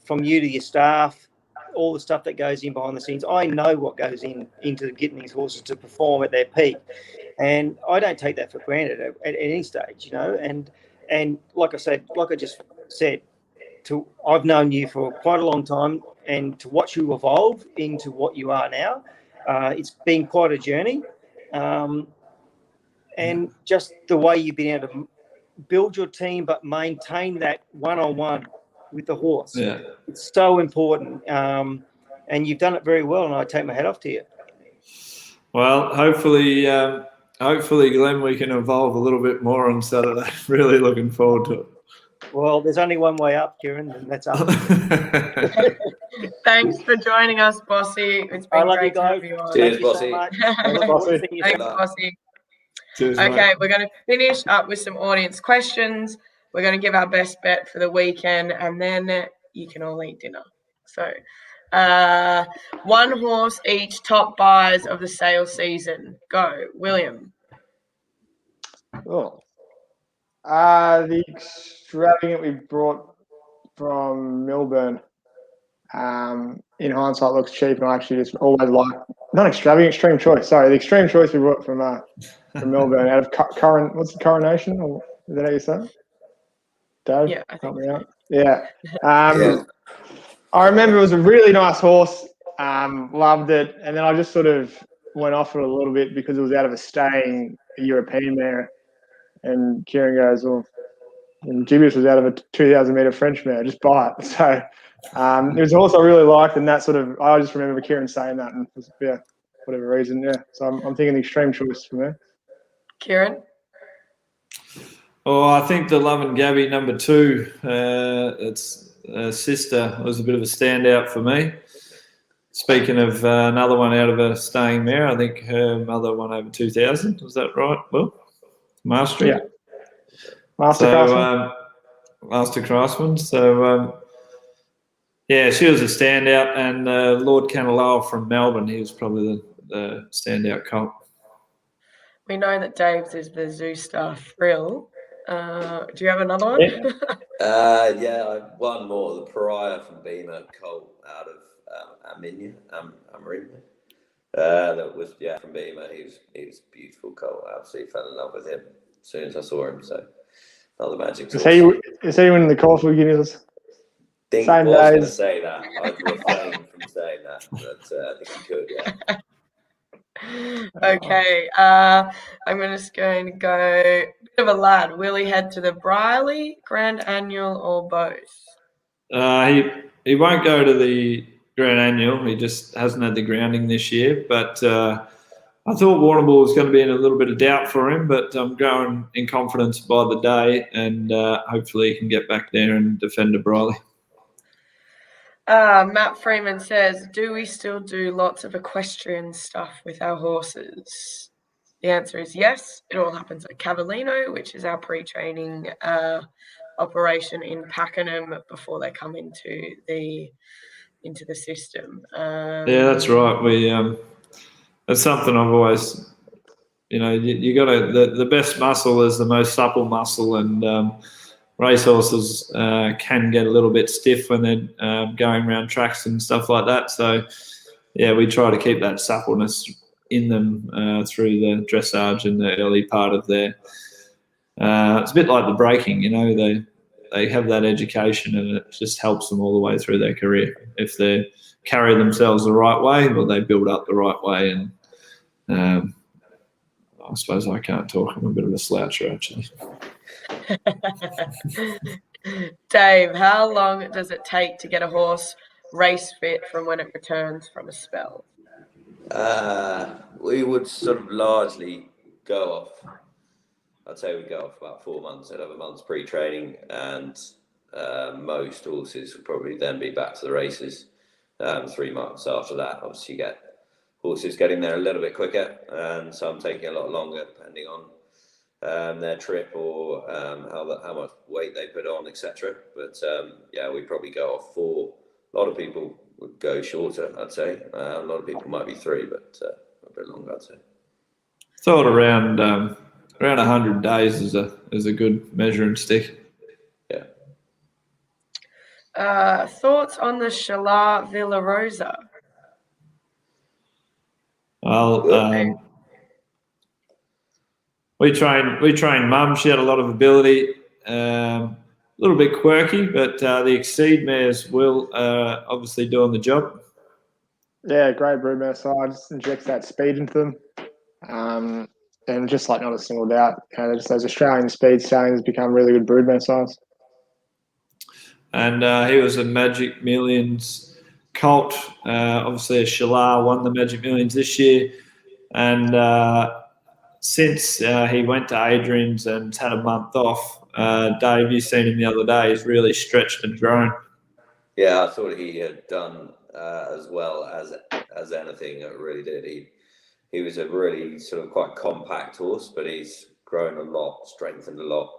From you to your staff, all the stuff that goes in behind the scenes, I know what goes into getting these horses to perform at their peak. And I don't take that for granted at any stage, And like I just said, I've known you for quite a long time, and to watch you evolve into what you are now, it's been quite a journey. And just the way you've been able to build your team but maintain that one-on-one with the horse. Yeah. It's so important. And you've done it very well, and I take my hat off to you. Well, hopefully, Glenn, we can evolve a little bit more on Saturday. Really looking forward to it. Well, there's only one way up, Ciaron, and that's up. Thanks for joining us, Bossy. It's been great to have you on. Cheers, Bossy. Thanks, Bossy. Cheers, okay, mate. We're going to finish up with some audience questions. We're going to give our best bet for the weekend, and then you can all eat dinner. So, one horse each, top buys of the sale season. Go, William. Oh. The Extravagant we brought from Melbourne, in hindsight looks cheap, and I actually just always like, not Extravagant, Extreme Choice. Sorry, the Extreme Choice we brought from Melbourne out of what's the Coronation? Or is that how you say it? Dave? Yeah, I think help me out. Yeah. I remember it was a really nice horse. Loved it, and then I just sort of went off it a little bit because it was out of a staying European mare. And Ciaron goes, well, and Gibbs was out of a 2,000 metre French mare, just buy it. So it was also really liked, and that sort of, I just remember Ciaron saying that, and yeah, whatever reason, yeah. So I'm thinking the extreme choice for me. Ciaron? Oh, I think the Love and Gabby number 2, its sister, was a bit of a standout for me. Speaking of another one out of a staying mare, I think her mother won over 2,000. Was that right? Well, Mastery. Yeah. Master Craftsman. Master Craftsman. So, yeah, she was a standout. And Lord Canaloa from Melbourne, he was probably the standout colt. We know that Dave's is the Zoo Star Thrill. Do you have another one? Yeah, I one more. The Pariah from Beamer colt out of Arminia. That was from Beamer. He was a beautiful colt. I absolutely fell in love with him as soon as I saw him. So another magic Is horse. he winning the colt for Guineas? I Same was going to days. say that. I'd refrain from saying that, but I think he could. Yeah. Okay, I'm just going to go bit of a lad. Will he head to the Briley, Grand Annual, or both? He won't go to the Grand Annual. He just hasn't had the grounding this year. But I thought Warrnambool was going to be in a little bit of doubt for him, but I'm going in confidence by the day, and hopefully he can get back there and defend a Briley. Matt Freeman says, do we still do lots of equestrian stuff with our horses? The answer is yes. It all happens at Cavallino, which is our pre-training operation in Pakenham before they come into the system. Yeah, that's right. We that's something I've always, you got to, the best muscle is the most supple muscle, and racehorses can get a little bit stiff when they're going around tracks and stuff like that. So, yeah, we try to keep that suppleness in them through the dressage and the early part of their. It's a bit like the breaking, they have that education, and it just helps them all the way through their career. If they carry themselves the right way, well, they build up the right way. And I suppose I can't talk. I'm a bit of a sloucher, actually. Dave, how long does it take to get a horse race fit from when it returns from a spell? We would sort of largely go off. I'd say we go off about 4 months. I'd have a month's pre-training, and most horses would probably then be back to the races 3 months after that. Obviously, you get horses getting there a little bit quicker, and some taking a lot longer, depending on their trip or how much weight they put on, etc. But we'd probably go off 4. A lot of people would go shorter, I'd say. A lot of people might be 3, but a bit longer, I'd say. Thought around 100 days is a good measuring stick. Yeah. Thoughts on the Shalar Villa Rosa? Well, we trained Mum. She had a lot of ability, a little bit quirky, but the Exceed mares will obviously doing the job. Yeah, great broodmare side. Just injects that speed into them. And just like not a single doubt, just those Australian speed stallions become really good broodmare size. And he was a Magic Millions colt. Obviously, a Shalar won the Magic Millions this year. And since he went to Adrian's and had a month off, Dave, you seen him the other day, he's really stretched and grown. Yeah, I thought he had done as well as anything. It really did. He was a really sort of quite compact horse, but he's grown a lot, strengthened a lot.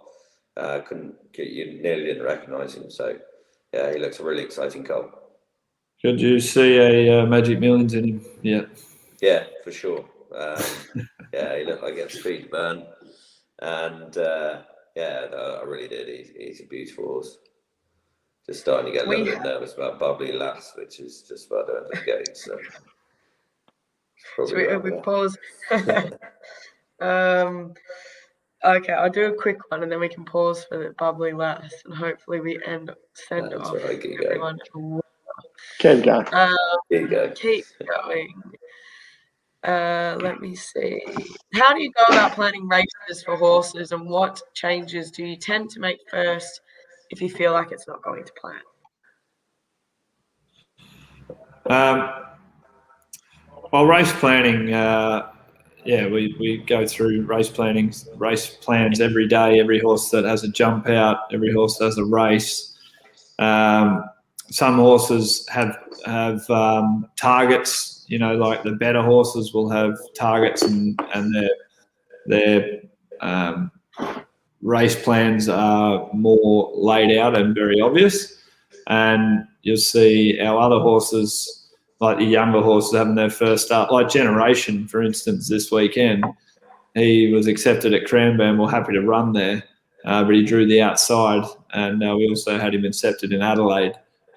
You nearly didn't recognise him. So, yeah, he looks a really exciting colt. Could you see a Magic Millions in him? Yeah. Yeah, for sure. He looked like he had speed burn. And, I really did. He's a beautiful horse. Just starting to get a little bit nervous about Bubbly Lass, which is just about to end the gate. So. We pause. Okay, I'll do a quick one, and then we can pause for the Bubbly Lass, and hopefully we send off everyone. Keep going. Keep going. Let me see. How do you go about planning races for horses, and what changes do you tend to make first if you feel like it's not going to plan? Well, race planning, we go through race plans every day. Every horse that has a jump out, every horse that has a race. Some horses have targets. Like the better horses will have targets, and their race plans are more laid out and very obvious. And you'll see our other horses, like the younger horses, having their first start, like Generation, for instance, this weekend. He was accepted at Cranbourne. We're happy to run there, but he drew the outside, and we also had him accepted in Adelaide,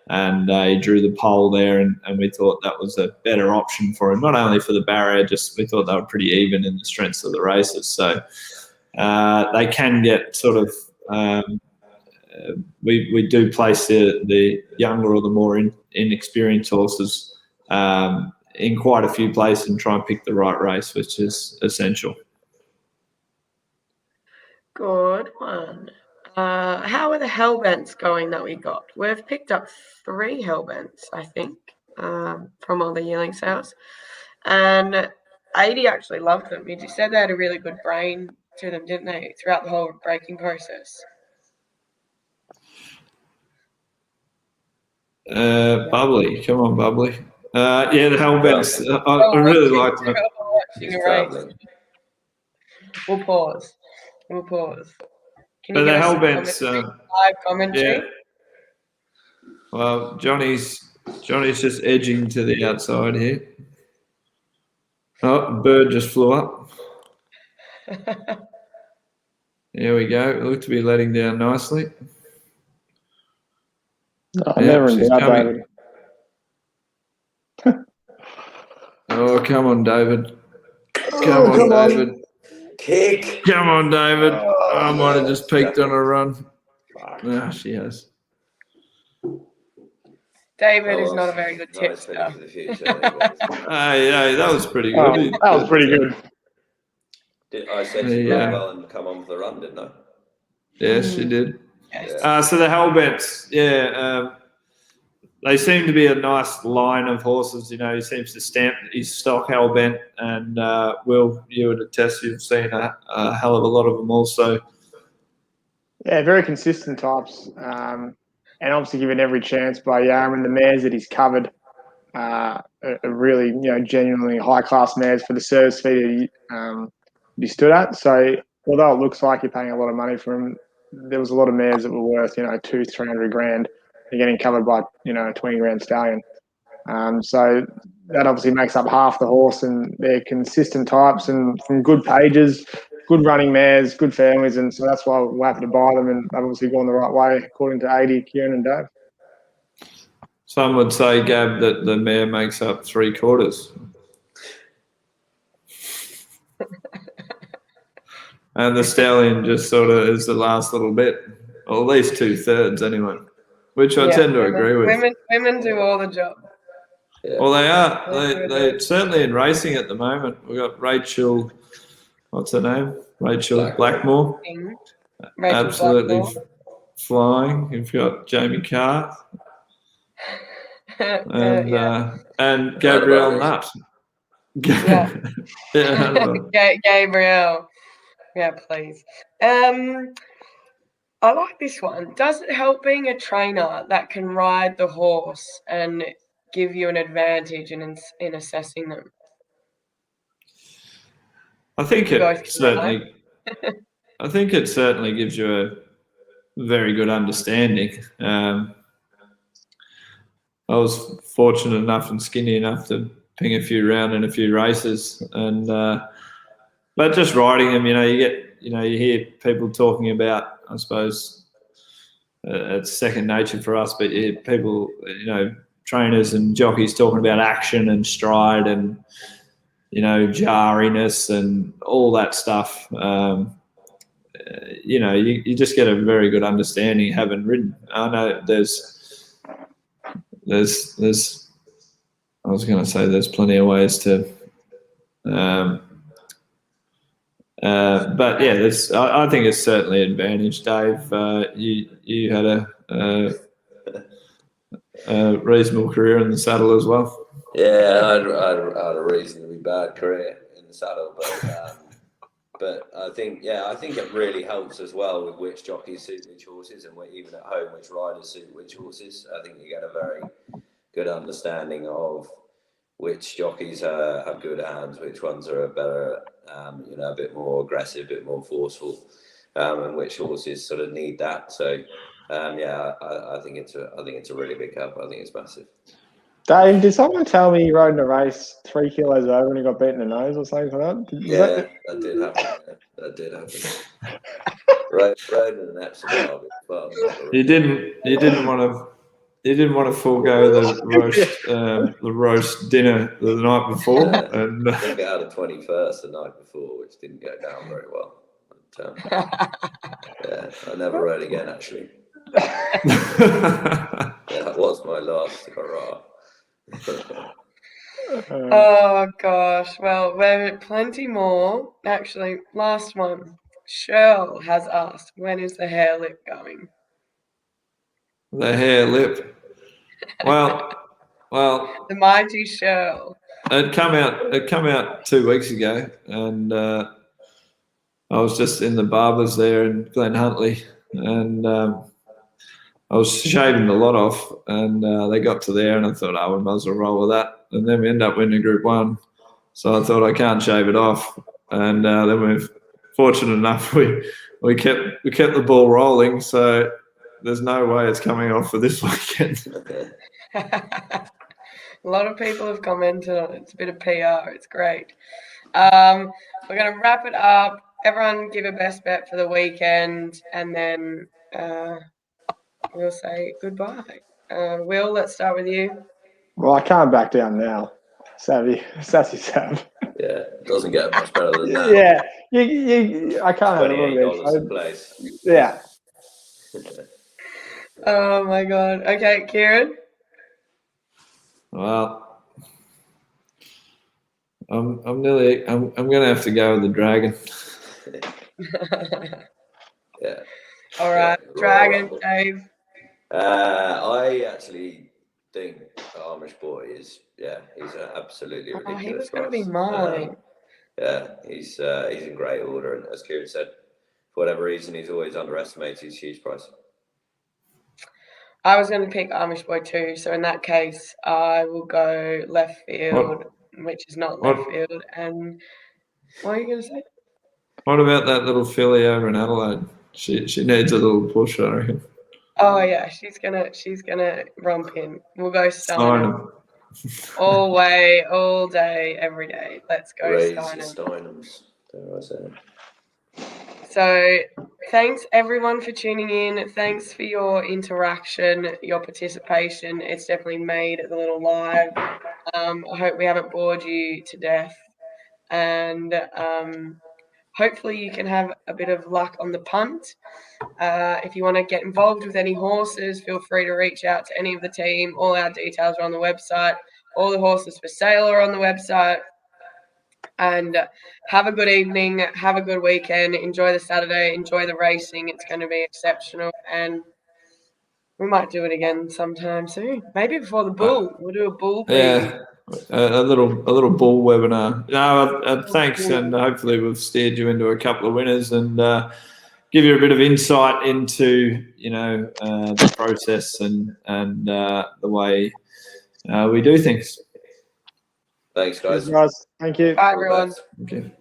and he drew the pole there, and we thought that was a better option for him, not only for the barrier, just we thought they were pretty even in the strengths of the races. So they can get sort of we do place the younger or the more inexperienced horses in quite a few places and try and pick the right race, which is essential. Good one. How are the Hellbents going that we got? We've picked up 3 Hellbents, I think, from all the yearling sales. And 80 actually loved them. He said they had a really good brain to them, didn't they, throughout the whole breaking process? Bubbly, come on, Bubbly. The Hellbents. I really liked them. We'll pause. Can you the give us Hellbents, live commentary? Yeah. Well, Johnny's just edging to the outside here. Oh, bird just flew up. There we go. It looked to be letting down nicely. Never in doubt, David. Oh, come on, David. Come on, David. Kick. Come on, David. I might have just peaked on a run. No, she has. David is not a very good tipster. Hey, that was pretty good. That was pretty good. I said she played well and come on for the run, didn't I? Yes, she did. So the Hellbents, they seem to be a nice line of horses. He seems to stamp his stock Hellbent, and Will, you would attest you've seen a hell of a lot of them also. Yeah, very consistent types, and obviously given every chance by Ciaron. The mares that he's covered are really, genuinely high-class mares for the service fee that he stood at. So although it looks like you're paying a lot of money for him, there was a lot of mares that were worth, 200-300 grand. They're getting covered by, a 20 grand stallion. So that obviously makes up half the horse, and they're consistent types and from good pages, good running mares, good families. And so that's why we're happy to buy them, and they've obviously gone the right way, according to 80, Ciaron and Dave. Some would say, Gab, that the mare makes up 3/4. And the stallion just sort of is the last little bit, or at least 2/3 anyway, which I tend to agree with. Women do all the job. Yeah. Well, they are. They certainly in racing at the moment. We've got Rachel, what's her name? Rachel Blackmore. Absolutely flying. You've got Jamie Carr and Gabrielle Nutt. Gabrielle. Yeah, please. I like this one. Does it help being a trainer that can ride the horse and give you an advantage in assessing them? I think it certainly. I think it certainly gives you a very good understanding. I was fortunate enough and skinny enough to ping a few round in a few races, and but just riding them, you get. You hear people talking about, I suppose, it's second nature for us, but you hear people, trainers and jockeys talking about action and stride and, jarriness and all that stuff. You just get a very good understanding having ridden. I know there's I was going to say there's plenty of ways to But yeah, I think it's certainly an advantage, Dave. You had a reasonable career in the saddle as well. Yeah, I had a reasonably bad career in the saddle, but I think it really helps as well with which jockeys suit which horses, and even at home which riders suit which horses. I think you get a very good understanding of which jockeys have good hands, which ones are better, a bit more aggressive, a bit more forceful, and which horses sort of need that. So, I think it's a really big help. I think it's massive. Dave, did someone tell me he rode in a race 3 kilos over and he got beaten in the nose or something like that? That did happen. That did happen. Rode in an Epsom Derby. You didn't want to forego the roast dinner the night before, and didn't get out of 21st the night before, which didn't go down very well. But, I never rode again actually. That was my last hurrah. Oh gosh, well, there are plenty more. Actually, last one. Cheryl has asked, when is the hair lip going? The hair lip. Well, the mighty Cheryl. It come out 2 weeks ago, and I was just in the barbers there in Glen Huntly, and I was shaving the lot off, and they got to there, and I thought, we might as well roll with that. And then we ended up winning Group 1, so I thought I can't shave it off. And then we're fortunate enough we kept the ball rolling, so there's no way it's coming off for this weekend. A lot of people have commented on it. It's a bit of PR. It's great. We're going to wrap it up. Everyone give a best bet for the weekend, and then we'll say goodbye. Will, let's start with you. Well, I can't back down now. Sassy Sam. Yeah, it doesn't get much better than that. Yeah, I can't have a little $28 a place. Yeah. Oh my God. Okay, Ciaron. Well, I'm going to have to go with the Dragon. Yeah. All right, Dragon, Dave. I actually think the Amish boy is, he's absolutely ridiculous. He was going to be mine. He's in great order, and as Ciaron said, for whatever reason, he's always underestimated his huge price. I was going to pick Amish boy too, so in that case, I will go left field, which is not left field. And what are you going to say? What about that little filly over in Adelaide? She needs a little push, I reckon. Oh yeah, she's gonna romp in. We'll go Steinem. All way, all day, every day. Let's go Steinems. There I said. So thanks everyone for tuning in. Thanks for your interaction, your participation. It's definitely made the little live. I hope we haven't bored you to death, and hopefully you can have a bit of luck on the punt. If you want to get involved with any horses, feel free to reach out to any of the team. All our details are on the website. All the horses for sale are on the website. And have a good evening. Have a good weekend. Enjoy the Saturday. Enjoy the racing. It's going to be exceptional. And we might do it again sometime soon. Maybe before the bull. We'll do a bull preview. Yeah. A little bull webinar. No, thanks, and hopefully we've steered you into a couple of winners and give you a bit of insight into the process and the way we do things. Thanks, guys. Thank you. Bye, everyone. Okay.